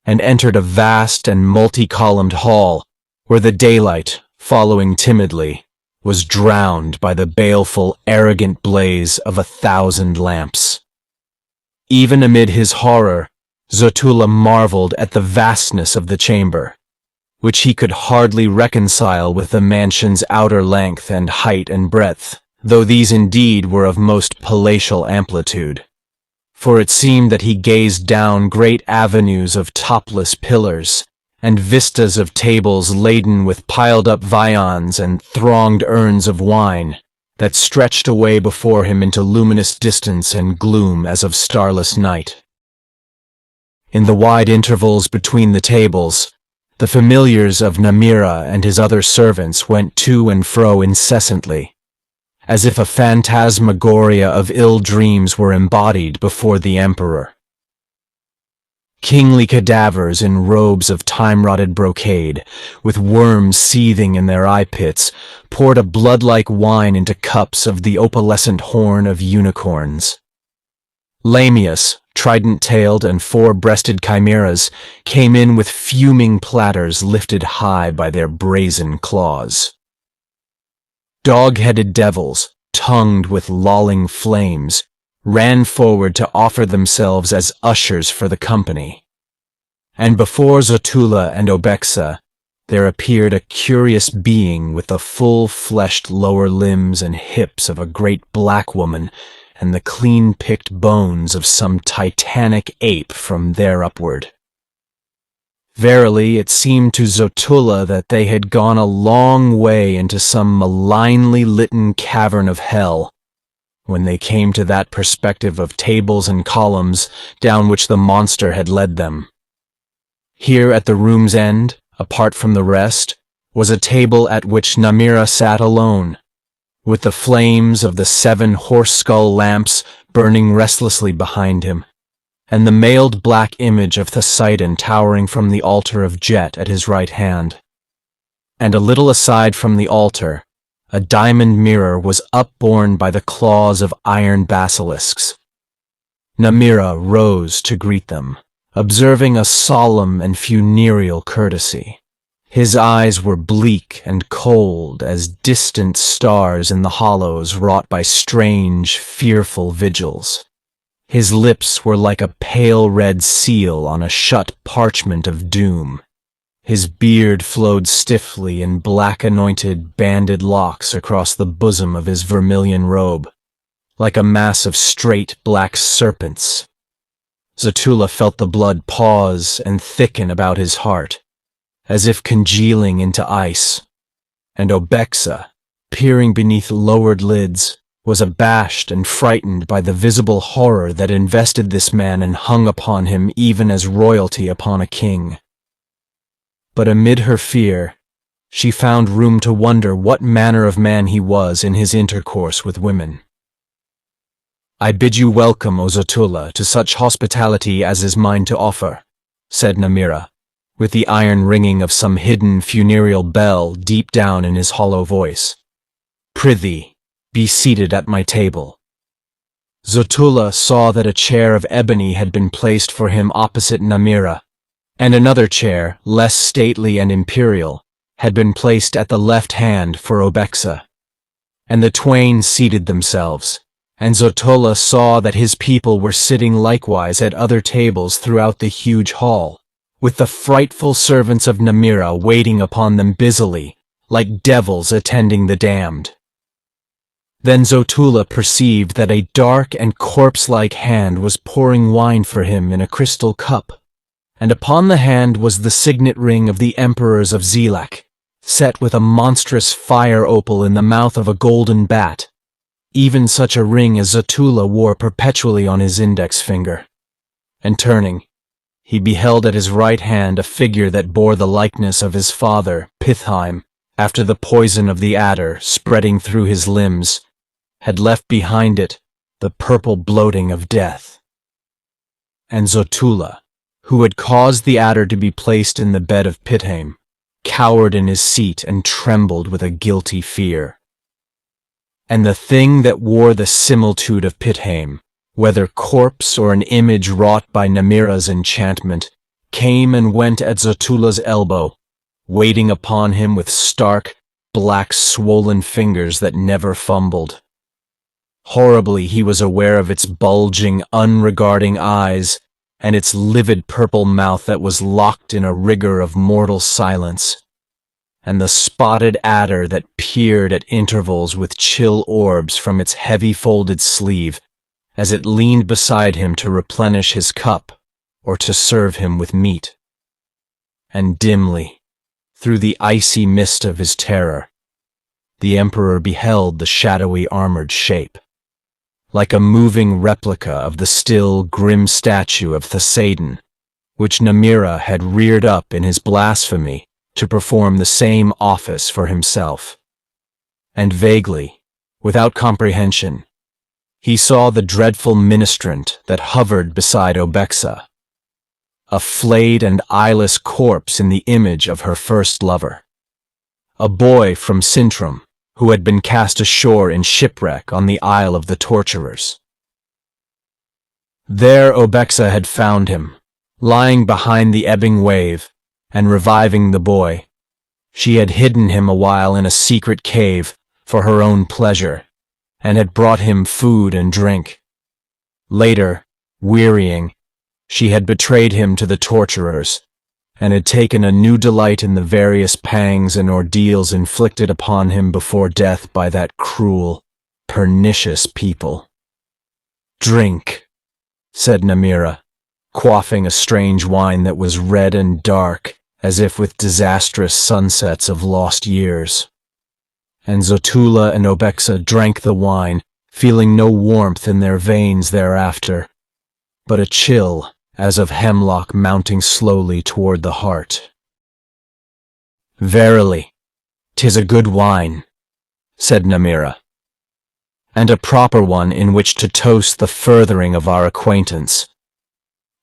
and entered a vast and multi-columned hall, where the daylight, following timidly, was drowned by the baleful, arrogant blaze of 1,000 lamps. Even amid his horror, Zotulla marveled at the vastness of the chamber, which he could hardly reconcile with the mansion's outer length and height and breadth, though these indeed were of most palatial amplitude. For it seemed that he gazed down great avenues of topless pillars, and vistas of tables laden with piled-up viands and thronged urns of wine, that stretched away before him into luminous distance and gloom as of starless night. In the wide intervals between the tables, the familiars of Namirrha and his other servants went to and fro incessantly, as if a phantasmagoria of ill dreams were embodied before the emperor. Kingly cadavers in robes of time-rotted brocade, with worms seething in their eye-pits, poured a blood-like wine into cups of the opalescent horn of unicorns. Lamius, trident-tailed and four-breasted chimeras, came in with fuming platters lifted high by their brazen claws. Dog-headed devils, tongued with lolling flames, ran forward to offer themselves as ushers for the company. And before Zotulla and Obexa, there appeared a curious being with the full-fleshed lower limbs and hips of a great black woman and the clean-picked bones of some titanic ape from there upward. Verily, it seemed to Zotulla that they had gone a long way into some malignly litten cavern of hell, when they came to that perspective of tables and columns down which the monster had led them. Here at the room's end, apart from the rest, was a table at which Namirrha sat alone, with the flames of the 7 horse-skull lamps burning restlessly behind him, and the mailed black image of Thasaidon towering from the altar of jet at his right hand. And a little aside from the altar, a diamond mirror was upborne by the claws of iron basilisks. Namirrha rose to greet them, observing a solemn and funereal courtesy. His eyes were bleak and cold as distant stars in the hollows wrought by strange, fearful vigils. His lips were like a pale red seal on a shut parchment of doom. His beard flowed stiffly in black-anointed, banded locks across the bosom of his vermilion robe, like a mass of straight black serpents. Zotulla felt the blood pause and thicken about his heart, as if congealing into ice, and Obexa, peering beneath lowered lids, was abashed and frightened by the visible horror that invested this man and hung upon him even as royalty upon a king. But amid her fear, she found room to wonder what manner of man he was in his intercourse with women. "I bid you welcome, O Zotulla, to such hospitality as is mine to offer," said Namirrha, with the iron ringing of some hidden funereal bell deep down in his hollow voice. "Prithee, be seated at my table." Zotulla saw that a chair of ebony had been placed for him opposite Namirrha, and another chair, less stately and imperial, had been placed at the left hand for Obexa. And the twain seated themselves, and Zotulla saw that his people were sitting likewise at other tables throughout the huge hall, with the frightful servants of Namirrha waiting upon them busily, like devils attending the damned. Then Zotulla perceived that a dark and corpse-like hand was pouring wine for him in a crystal cup, and upon the hand was the signet ring of the emperors of Zilak, set with a monstrous fire opal in the mouth of a golden bat, even such a ring as Zotulla wore perpetually on his index finger. And turning, he beheld at his right hand a figure that bore the likeness of his father, Pithheim, after the poison of the adder, spreading through his limbs, had left behind it the purple bloating of death. And Zotulla, who had caused the adder to be placed in the bed of Pithheim, cowered in his seat and trembled with a guilty fear. And the thing that wore the similitude of Pithheim, whether corpse or an image wrought by Namirrha's enchantment, came and went at Zotulla's elbow, waiting upon him with stark, black, swollen fingers that never fumbled. Horribly he was aware of its bulging, unregarding eyes, and its livid purple mouth that was locked in a rigor of mortal silence, and the spotted adder that peered at intervals with chill orbs from its heavy folded sleeve as it leaned beside him to replenish his cup or to serve him with meat. And dimly, through the icy mist of his terror, the emperor beheld the shadowy armored shape, like a moving replica of the still, grim statue of Thasaidon, which Namirrha had reared up in his blasphemy to perform the same office for himself. And vaguely, without comprehension, he saw the dreadful ministrant that hovered beside Obexa, a flayed and eyeless corpse in the image of her first lover, a boy from Sintram who had been cast ashore in shipwreck on the Isle of the Torturers. There Obexa had found him, lying behind the ebbing wave, and reviving the boy. She had hidden him a while in a secret cave for her own pleasure, and had brought him food and drink. Later, wearying, she had betrayed him to the torturers, and had taken a new delight in the various pangs and ordeals inflicted upon him before death by that cruel, pernicious people. "Drink," said Namirrha, quaffing a strange wine that was red and dark, as if with disastrous sunsets of lost years. And Zotulla and Obexa drank the wine, feeling no warmth in their veins thereafter, but a chill as of hemlock mounting slowly toward the heart. "Verily, 'tis a good wine," said Namirrha, "and a proper one in which to toast the furthering of our acquaintance.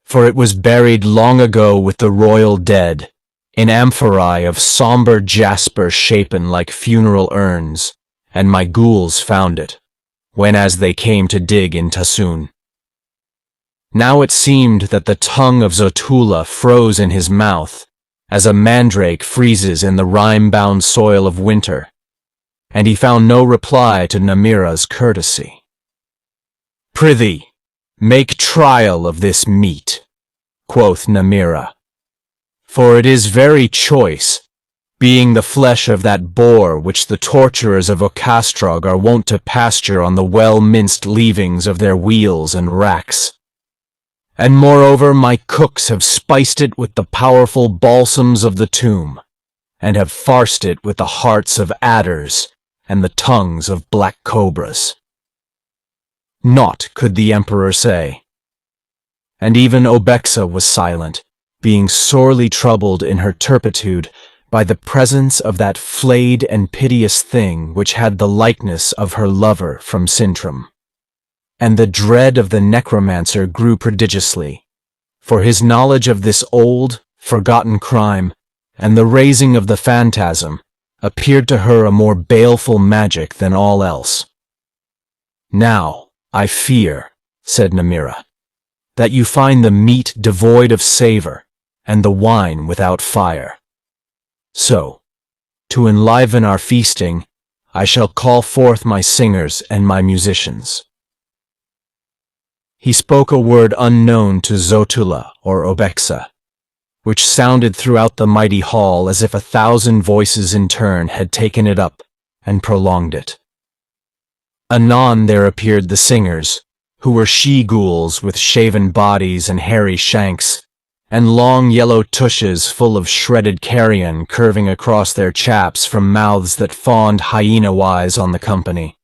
For it was buried long ago with the royal dead, in amphorae of somber jasper shapen like funeral urns, and my ghouls found it, when as they came to dig in Tassoon. Now it seemed that the tongue of Zotulla froze in his mouth, as a mandrake freezes in the rime-bound soil of winter, and he found no reply to Namirrha's courtesy. "Prithee, make trial of this meat," quoth Namirrha, "for it is very choice, being the flesh of that boar which the torturers of Ocastrog are wont to pasture on the well-minced leavings of their wheels and racks. And moreover my cooks have spiced it with the powerful balsams of the tomb, and have farced it with the hearts of adders and the tongues of black cobras." Naught could the emperor say, and even Obexa was silent, being sorely troubled in her turpitude by the presence of that flayed and piteous thing which had the likeness of her lover from Sintram. And the dread of the necromancer grew prodigiously, for his knowledge of this old, forgotten crime, and the raising of the phantasm, appeared to her a more baleful magic than all else. "Now, I fear," said Namirrha, "that you find the meat devoid of savor, and the wine without fire. So, to enliven our feasting, I shall call forth my singers and my musicians." He spoke a word unknown to Zotulla or Obexa, which sounded throughout the mighty hall as if 1,000 voices in turn had taken it up and prolonged it. Anon there appeared the singers, who were she-ghouls with shaven bodies and hairy shanks, and long yellow tushes full of shredded carrion curving across their chaps from mouths that fawned hyena-wise on the company.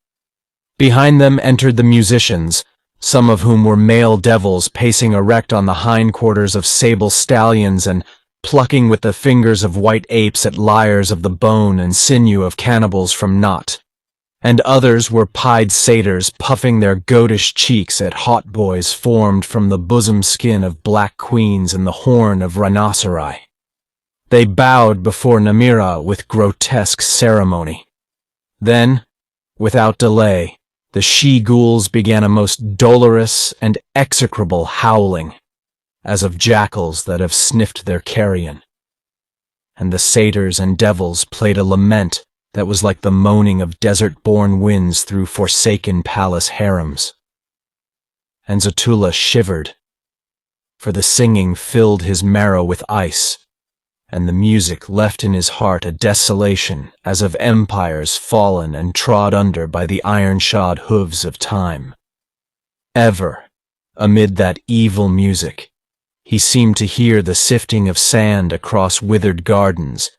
Behind them entered the musicians, some of whom were male devils pacing erect on the hindquarters of sable stallions and plucking with the fingers of white apes at lyres of the bone and sinew of cannibals from Nott. And others were pied satyrs puffing their goatish cheeks at hot boys formed from the bosom skin of black queens and the horn of rhinoceri. They bowed before Namirrha with grotesque ceremony. Then, without delay, the she-ghouls began a most dolorous and execrable howling, as of jackals that have sniffed their carrion. And the satyrs and devils played a lament that was like the moaning of desert-born winds through forsaken palace harems. And Zotulla shivered, for the singing filled his marrow with ice, and the music left in his heart a desolation as of empires fallen and trod under by the iron-shod hooves of time. Ever, amid that evil music, he seemed to hear the sifting of sand across withered gardens,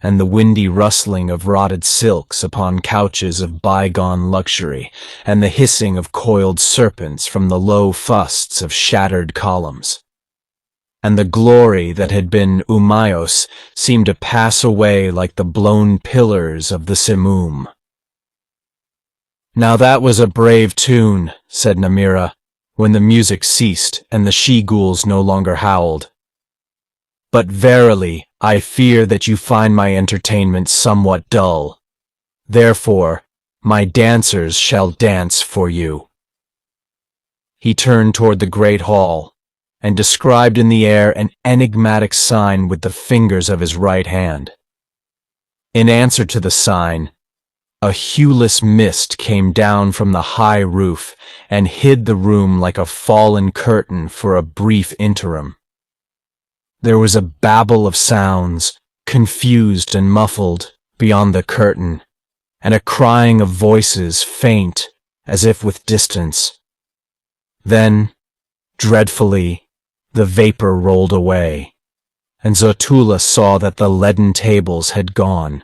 and the windy rustling of rotted silks upon couches of bygone luxury, and the hissing of coiled serpents from the low fusts of shattered columns. And the glory that had been Ummaos seemed to pass away like the blown pillars of the Simoom. "Now that was a brave tune," said Namirrha, when the music ceased and the she-ghouls no longer howled. "But verily, I fear that you find my entertainment somewhat dull. Therefore, my dancers shall dance for you." He turned toward the great hall, and described in the air an enigmatic sign with the fingers of his right hand. In answer to the sign, a hueless mist came down from the high roof and hid the room like a fallen curtain for a brief interim. There was a babble of sounds, confused and muffled, beyond the curtain, and a crying of voices faint, as if with distance. Then, dreadfully, the vapor rolled away, and Zotulla saw that the leaden tables had gone.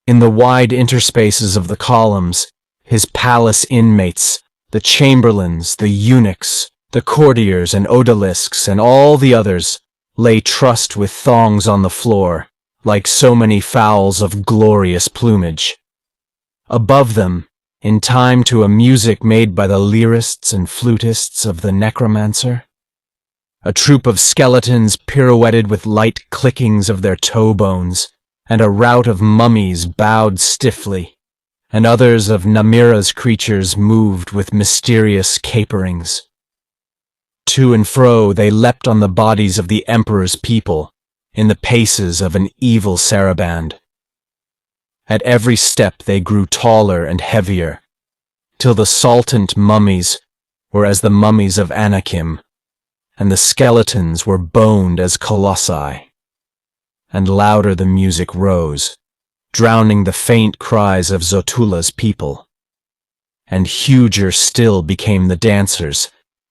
In the wide interspaces of the columns, his palace inmates, the chamberlains, the eunuchs, the courtiers and odalisques and all the others, lay trussed with thongs on the floor, like so many fowls of glorious plumage. Above them, in time to a music made by the lyrists and flutists of the necromancer, a troop of skeletons pirouetted with light clickings of their toe bones, and a rout of mummies bowed stiffly, and others of Namirrha's creatures moved with mysterious caperings. To and fro they leapt on the bodies of the emperor's people, in the paces of an evil saraband. At every step they grew taller and heavier, till the saltant mummies were as the mummies of Anakim, and the skeletons were boned as colossi. And louder the music rose, drowning the faint cries of Zotulla's people. And huger still became the dancers,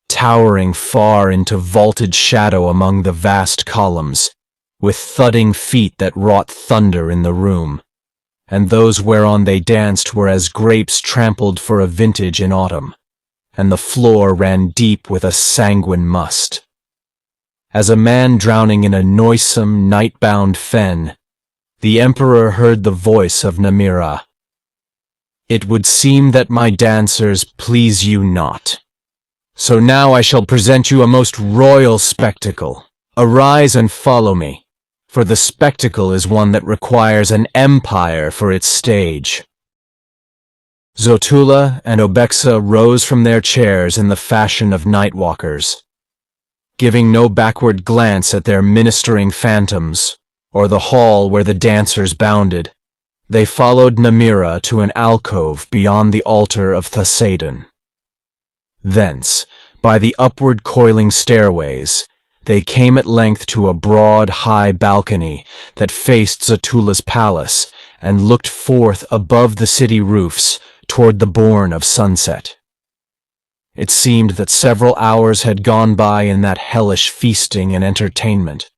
towering far into vaulted shadow among the vast columns, with thudding feet that wrought thunder in the room, and those whereon they danced were as grapes trampled for a vintage in autumn, and the floor ran deep with a sanguine must. As a man drowning in a noisome, night-bound fen, the emperor heard the voice of Namirrha. "It would seem that my dancers please you not. So now I shall present you a most royal spectacle. Arise and follow me, for the spectacle is one that requires an empire for its stage." Zotulla and Obexa rose from their chairs in the fashion of nightwalkers, giving no backward glance at their ministering phantoms, or the hall where the dancers bounded. They followed Namirrha to an alcove beyond the altar of Thasaidon. Thence, by the upward coiling stairways, they came at length to a broad, high balcony that faced Zotulla's palace and looked forth above the city roofs toward the bourne of sunset. It seemed that several hours had gone by in that hellish feasting and entertainment,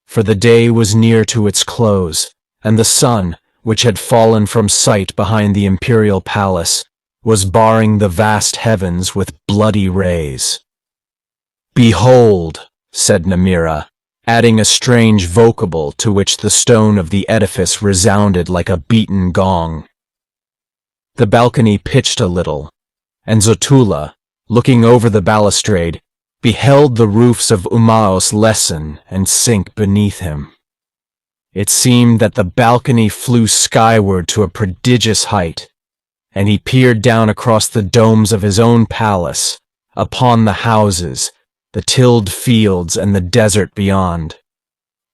for the day was near to its close, and the sun, which had fallen from sight behind the imperial palace, was barring the vast heavens with bloody rays. "Behold," said Namirrha, adding a strange vocable to which the stone of the edifice resounded like a beaten gong. The balcony pitched a little, and Zotulla, looking over the balustrade, beheld the roofs of Ummaos lessen and sink beneath him. It seemed that the balcony flew skyward to a prodigious height, and he peered down across the domes of his own palace, upon the houses, the tilled fields and the desert beyond.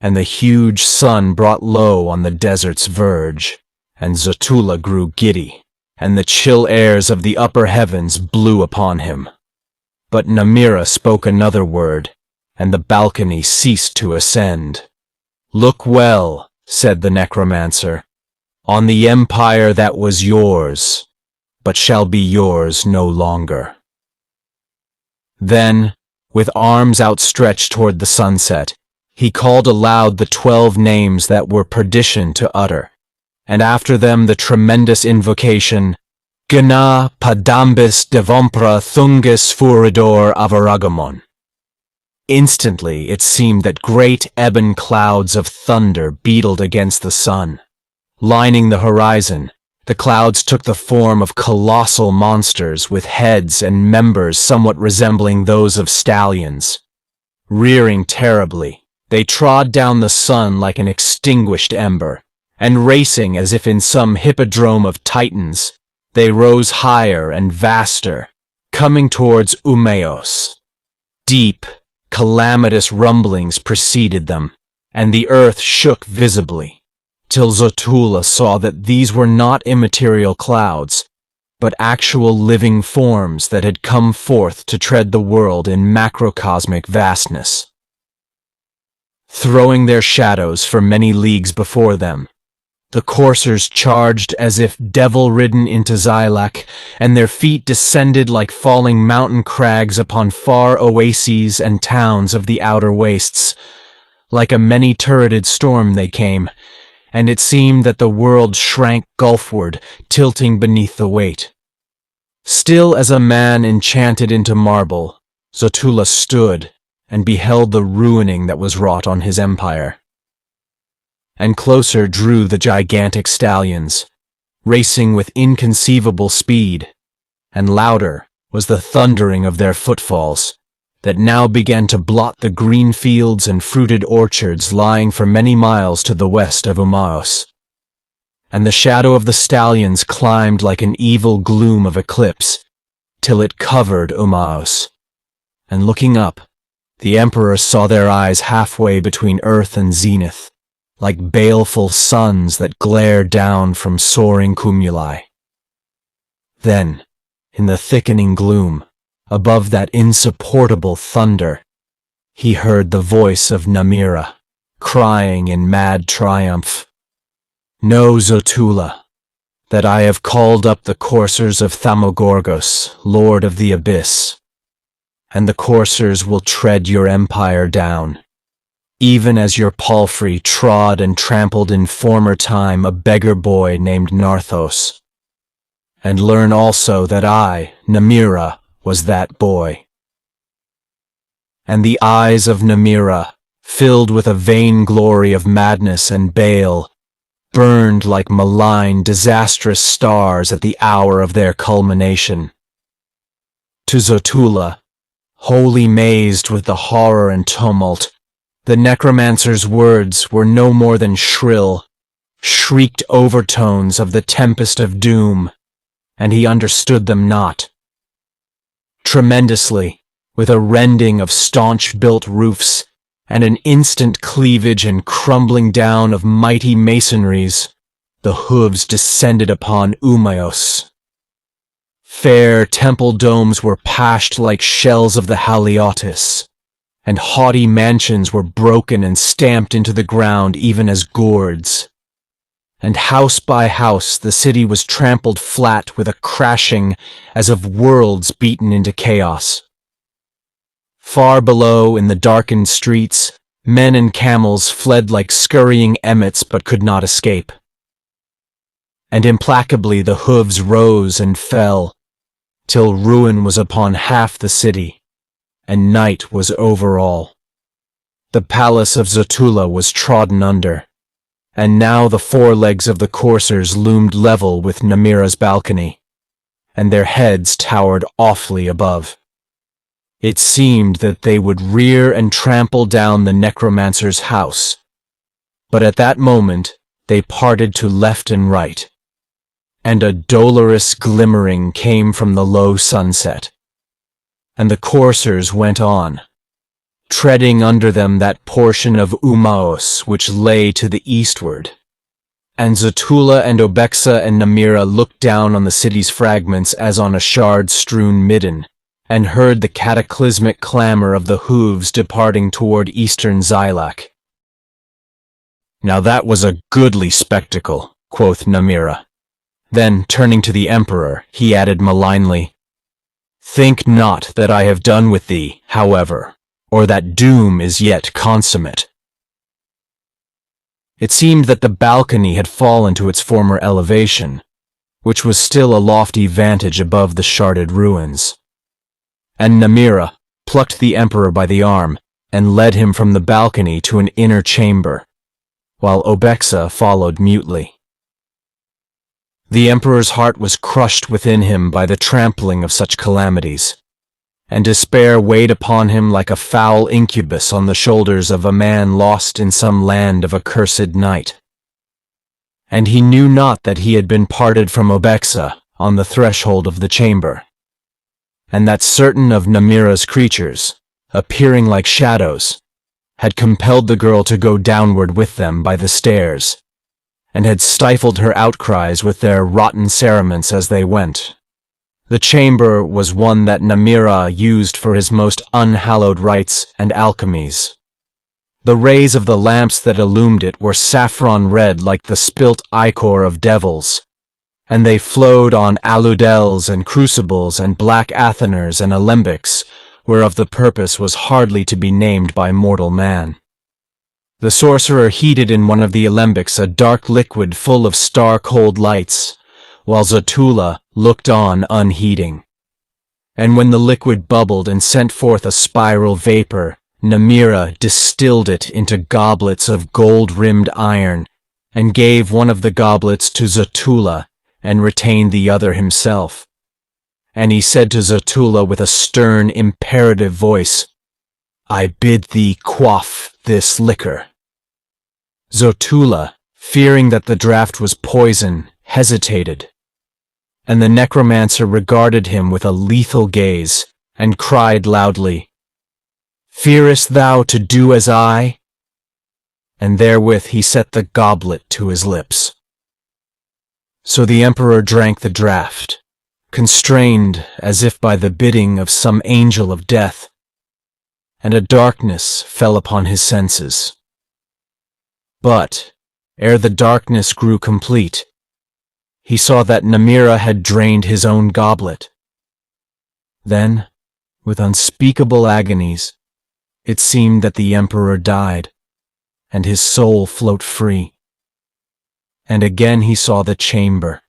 And the huge sun brought low on the desert's verge, and Zotulla grew giddy, and the chill airs of the upper heavens blew upon him. But Namirrha spoke another word, and the balcony ceased to ascend. "Look well," said the necromancer, "on the empire that was yours, but shall be yours no longer." Then, with arms outstretched toward the sunset, he called aloud the 12 names that were perdition to utter, and after them the tremendous invocation, Gna padambis devompra thungis furidor avaragamon. Instantly it seemed that great ebon clouds of thunder beetled against the sun. Lining the horizon, the clouds took the form of colossal monsters with heads and members somewhat resembling those of stallions. Rearing terribly, they trod down the sun like an extinguished ember, and racing as if in some hippodrome of titans, they rose higher and vaster, coming towards Ummaos. Deep, calamitous rumblings preceded them, and the earth shook visibly, till Zotulla saw that these were not immaterial clouds, but actual living forms that had come forth to tread the world in macrocosmic vastness. Throwing their shadows for many leagues before them, the coursers charged as if devil-ridden into Zylak, and their feet descended like falling mountain crags upon far oases and towns of the outer wastes. Like a many-turreted storm they came, and it seemed that the world shrank gulfward, tilting beneath the weight. Still as a man enchanted into marble, Zotulla stood and beheld the ruining that was wrought on his empire. And closer drew the gigantic stallions, racing with inconceivable speed, and louder was the thundering of their footfalls, that now began to blot the green fields and fruited orchards lying for many miles to the west of Ummaos. And the shadow of the stallions climbed like an evil gloom of eclipse, till it covered Ummaos. And looking up, the emperor saw their eyes halfway between earth and zenith, like baleful suns that glare down from soaring cumuli. Then, in the thickening gloom, above that insupportable thunder, he heard the voice of Namirrha, crying in mad triumph, "Know, Zotulla, that I have called up the coursers of Thamogorgos, lord of the abyss, and the coursers will tread your empire down, even as your palfrey trod and trampled in former time a beggar boy named Narthos. And learn also that I, Namirrha, was that boy." And the eyes of Namirrha, filled with a vain glory of madness and bale, burned like malign, disastrous stars at the hour of their culmination. To Zotulla, wholly mazed with the horror and tumult, the necromancer's words were no more than shrill, shrieked overtones of the tempest of doom, and he understood them not. Tremendously, with a rending of staunch-built roofs, and an instant cleavage and crumbling down of mighty masonries, the hooves descended upon Ummaos. Fair temple domes were pashed like shells of the Haliotis, and haughty mansions were broken and stamped into the ground even as gourds. and house by house the city was trampled flat with a crashing as of worlds beaten into chaos. Far below, in the darkened streets, men and camels fled like scurrying emmets but could not escape. And implacably the hooves rose and fell, till ruin was upon half the city, and night was over all. The palace of Zotulla was trodden under, and now the forelegs of the coursers loomed level with Namirrha's balcony, and their heads towered awfully above. It seemed that they would rear and trample down the necromancer's house, but at that moment they parted to left and right, and a dolorous glimmering came from the low sunset, and the coursers went on, treading under them that portion of Ummaos which lay to the eastward. And Zotulla and Obexa and Namirrha looked down on the city's fragments as on a shard-strewn midden, and heard the cataclysmic clamor of the hooves departing toward eastern Zylak. "Now that was a goodly spectacle," quoth Namirrha. Then, turning to the emperor, he added malignly, "Think not that I have done with thee, however, or that doom is yet consummate." It seemed that the balcony had fallen to its former elevation, which was still a lofty vantage above the sharded ruins. And Namirrha plucked the emperor by the arm and led him from the balcony to an inner chamber, while Obexa followed mutely. The emperor's heart was crushed within him by the trampling of such calamities, and despair weighed upon him like a foul incubus on the shoulders of a man lost in some land of accursed night. And he knew not that he had been parted from Obexa on the threshold of the chamber, and that certain of Namirrha's creatures, appearing like shadows, had compelled the girl to go downward with them by the stairs, and had stifled her outcries with their rotten cerements as they went. The chamber was one that Namirrha used for his most unhallowed rites and alchemies. The rays of the lamps that illumined it were saffron red like the spilt ichor of devils, and they flowed on aludels and crucibles and black atheners and alembics, whereof the purpose was hardly to be named by mortal man. The sorcerer heated in one of the alembics a dark liquid full of star-cold lights, while Zotulla looked on unheeding. And when the liquid bubbled and sent forth a spiral vapor, Namirrha distilled it into goblets of gold-rimmed iron, and gave one of the goblets to Zotulla, and retained the other himself. And he said to Zotulla with a stern, imperative voice, "I bid thee quaff this liquor." Zotulla, fearing that the draught was poison, hesitated, and the necromancer regarded him with a lethal gaze, and cried loudly, "Fearest thou to do as I?" And therewith he set the goblet to his lips. So the emperor drank the draught, constrained as if by the bidding of some angel of death, and a darkness fell upon his senses. But, ere the darkness grew complete, he saw that Namirrha had drained his own goblet. Then, with unspeakable agonies, it seemed that the emperor died, and his soul float free. And again he saw the chamber,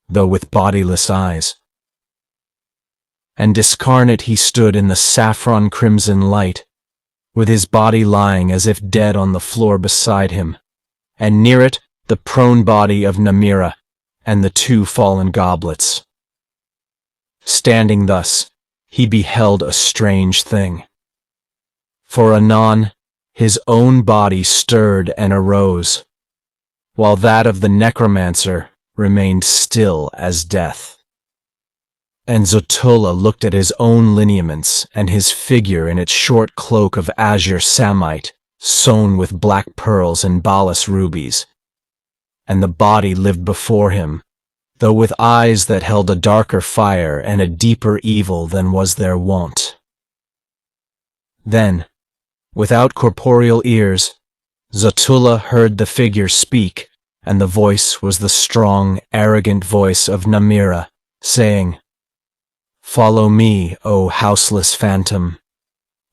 though with bodiless eyes. And discarnate he stood in the saffron-crimson light, with his body lying as if dead on the floor beside him, and near it the prone body of Namirrha, and the two fallen goblets. Standing thus, he beheld a strange thing. For anon, his own body stirred and arose, while that of the necromancer remained still as death. And Zotulla looked at his own lineaments and his figure in its short cloak of azure samite, sewn with black pearls and balas rubies, and the body lived before him, though with eyes that held a darker fire and a deeper evil than was their wont. Then, without corporeal ears, Zotulla heard the figure speak and the voice was the strong, arrogant voice of Namirrha, saying, "Follow me, O houseless phantom,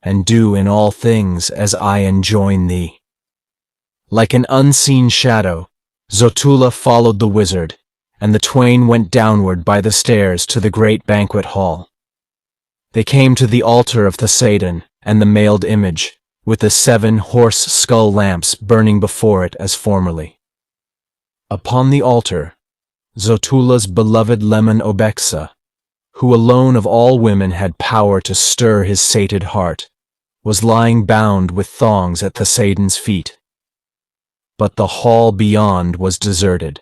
and do in all things as I enjoin thee." Like an unseen shadow, Zotulla followed the wizard, and the twain went downward by the stairs to the great banquet hall. They came to the altar of Thasaidon and the mailed image, with the 7 horse skull lamps burning before it as formerly. Upon the altar, Zotulla's beloved Lemon Obexa, who alone of all women had power to stir his sated heart, was lying bound with thongs at Thasaidon's feet. But the hall beyond was deserted,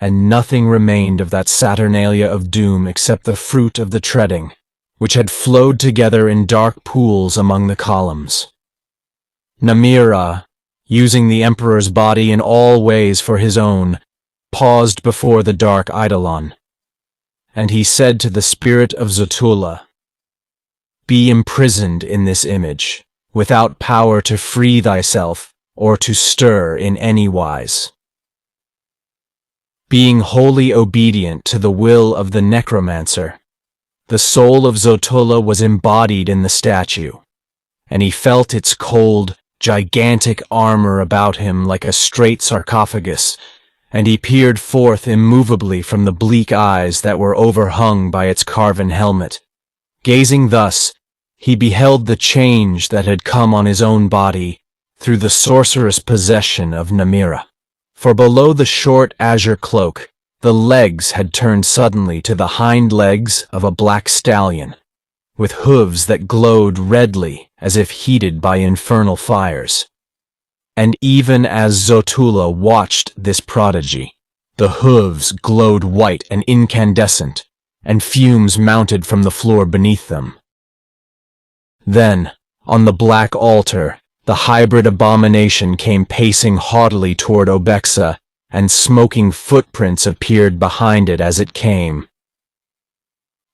and nothing remained of that saturnalia of doom except the fruit of the treading, which had flowed together in dark pools among the columns. Namirrha, using the emperor's body in all ways for his own, paused before the Dark Eidolon, and he said to the spirit of Zotulla, "Be imprisoned in this image, without power to free thyself or to stir in any wise." Being wholly obedient to the will of the necromancer, the soul of Zotulla was embodied in the statue, and he felt its cold, gigantic armor about him like a straight sarcophagus, and he peered forth immovably from the bleak eyes that were overhung by its carven helmet. Gazing thus, he beheld the change that had come on his own body through the sorcerous possession of Namirrha. For below the short azure cloak, the legs had turned suddenly to the hind legs of a black stallion, with hooves that glowed redly as if heated by infernal fires. And even as Zotulla watched this prodigy, the hooves glowed white and incandescent, and fumes mounted from the floor beneath them. Then, on the black altar, the hybrid abomination came pacing haughtily toward Obexa, and smoking footprints appeared behind it as it came.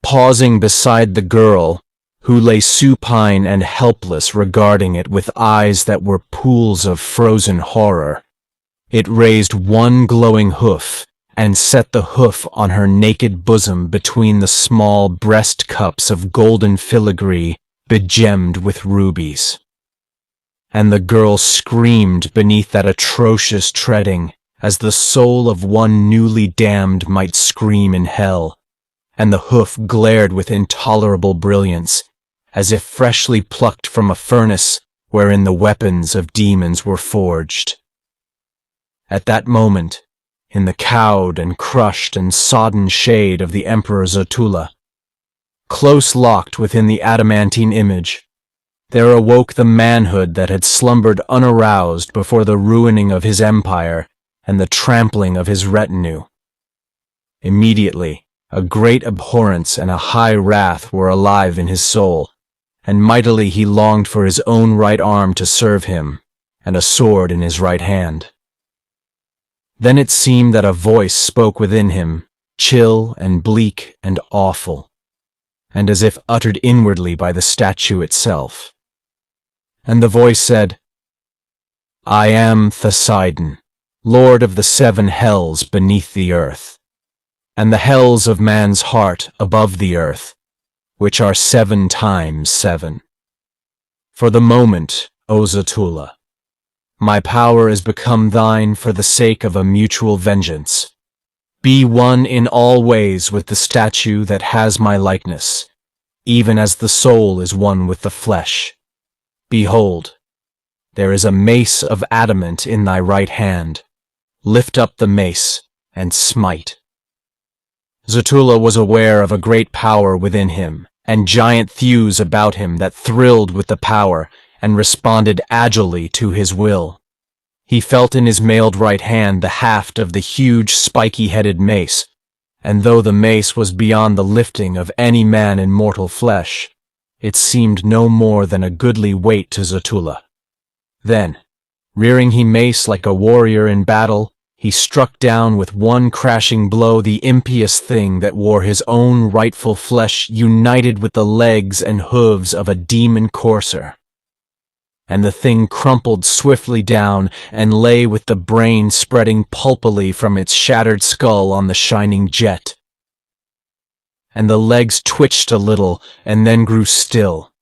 Pausing beside the girl, who lay supine and helpless regarding it with eyes that were pools of frozen horror, it raised one glowing hoof and set the hoof on her naked bosom between the small breast cups of golden filigree begemmed with rubies. And the girl screamed beneath that atrocious treading, as the soul of one newly damned might scream in hell, and the hoof glared with intolerable brilliance, as if freshly plucked from a furnace wherein the weapons of demons were forged. At that moment, in the cowed and crushed and sodden shade of the Emperor Zotulla, close locked within the adamantine image, there awoke the manhood that had slumbered unaroused before the ruining of his empire and the trampling of his retinue. Immediately, a great abhorrence and a high wrath were alive in his soul, and mightily he longed for his own right arm to serve him, and a sword in his right hand. Then it seemed that a voice spoke within him, chill and bleak and awful, and as if uttered inwardly by the statue itself. And the voice said, "I am Thasaidon, lord of the 7 hells beneath the earth, and the hells of man's heart above the earth, which are 7 times 7. For the moment, O Zotulla, my power is become thine for the sake of a mutual vengeance. Be one in all ways with the statue that has my likeness, even as the soul is one with the flesh. Behold, there is a mace of adamant in thy right hand. Lift up the mace and smite." Zotulla was aware of a great power within him, and giant thews about him that thrilled with the power and responded agilely to his will. He felt in his mailed right hand the haft of the huge spiky-headed mace, and though the mace was beyond the lifting of any man in mortal flesh, it seemed no more than a goodly weight to Zotulla. Then, rearing he mace like a warrior in battle, he struck down with one crashing blow the impious thing that wore his own rightful flesh united with the legs and hooves of a demon courser. and the thing crumpled swiftly down and lay with the brain spreading pulpily from its shattered skull on the shining jet. And the legs twitched a little and then grew still,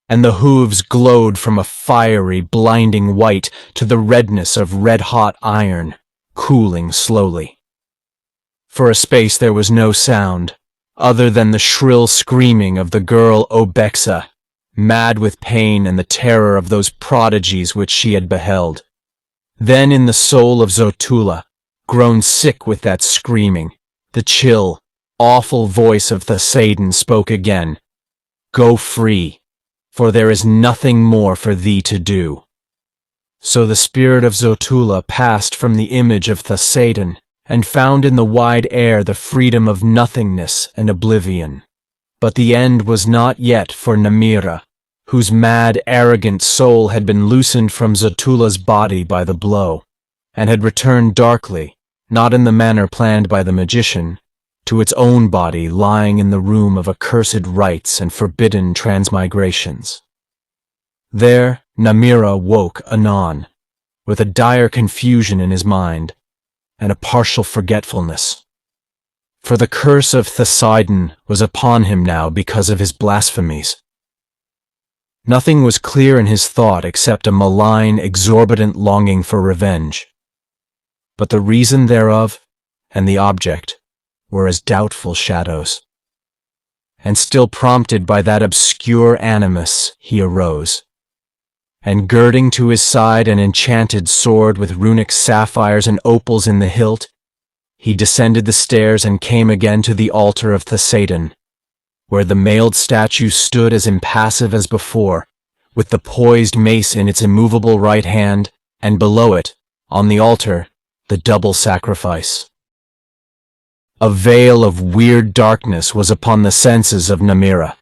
and the hooves glowed from a fiery, blinding white to the redness of red-hot iron, cooling slowly. For a space there was no sound, other than the shrill screaming of the girl Obexa, mad with pain and the terror of those prodigies which she had beheld. Then in the soul of Zotulla, grown sick with that screaming, the chill, awful voice of Thasaidon spoke again. "Go free, for there is nothing more for thee to do." So the spirit of Zotulla passed from the image of Thasaidon, and found in the wide air the freedom of nothingness and oblivion. But the end was not yet for Namirrha, whose mad, arrogant soul had been loosened from Zotulla's body by the blow, and had returned darkly, not in the manner planned by the magician, to its own body lying in the room of accursed rites and forbidden transmigrations. There Namirrha woke anon, with a dire confusion in his mind, and a partial forgetfulness. For the curse of Thasaidon was upon him now because of his blasphemies. Nothing was clear in his thought except a malign, exorbitant longing for revenge. But the reason thereof, and the object, were as doubtful shadows. And still prompted by that obscure animus, he arose, and girding to his side an enchanted sword with runic sapphires and opals in the hilt, he descended the stairs and came again to the altar of Thasaidon, where the mailed statue stood as impassive as before, with the poised mace in its immovable right hand, and below it, on the altar, the double sacrifice. A veil of weird darkness was upon the senses of Namirrha,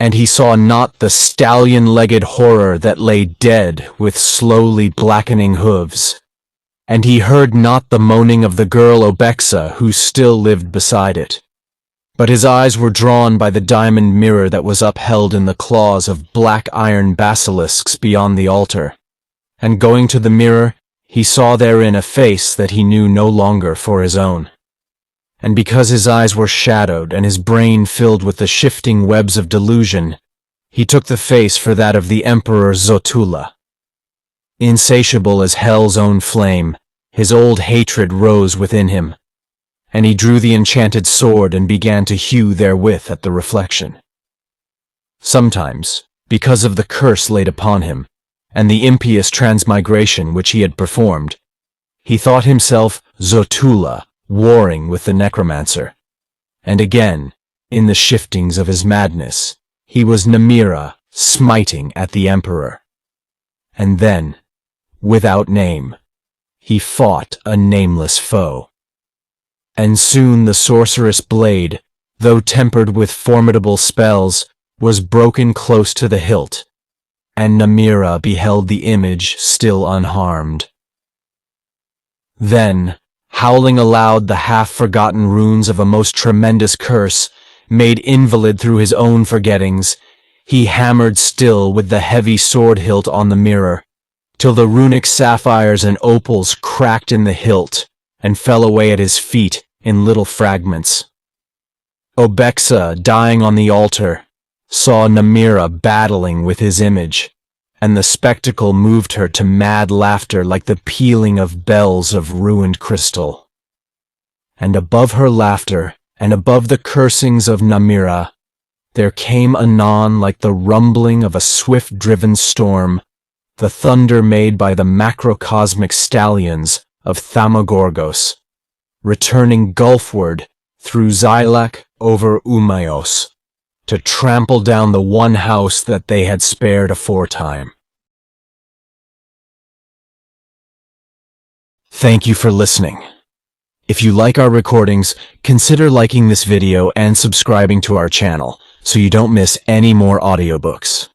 and he saw not the stallion-legged horror that lay dead with slowly blackening hooves, and he heard not the moaning of the girl Obexa who still lived beside it. But his eyes were drawn by the diamond mirror that was upheld in the claws of black iron basilisks beyond the altar, and going to the mirror, he saw therein a face that he knew no longer for his own. And because his eyes were shadowed and his brain filled with the shifting webs of delusion, he took the face for that of the Emperor Zotulla. Insatiable as hell's own flame, his old hatred rose within him, and he drew the enchanted sword and began to hew therewith at the reflection. Sometimes, because of the curse laid upon him, and the impious transmigration which he had performed, he thought himself Zotulla, warring with the necromancer, and again, in the shiftings of his madness, he was Namirrha smiting at the emperor. And then, without name, he fought a nameless foe. And soon the sorceress blade, though tempered with formidable spells, was broken close to the hilt, and Namirrha beheld the image still unharmed. Then, howling aloud the half-forgotten runes of a most tremendous curse, made invalid through his own forgettings, he hammered still with the heavy sword hilt on the mirror, till the runic sapphires and opals cracked in the hilt and fell away at his feet in little fragments. Obexa, dying on the altar, saw Namirrha battling with his image, and the spectacle moved her to mad laughter like the pealing of bells of ruined crystal. And above her laughter, and above the cursings of Namirrha, there came anon like the rumbling of a swift-driven storm, the thunder made by the macrocosmic stallions of Thamagorgos, returning gulfward through Zylak over Ummaos, to trample down the one house that they had spared aforetime. Thank you for listening. If you like our recordings, consider liking this video and subscribing to our channel so you don't miss any more audiobooks.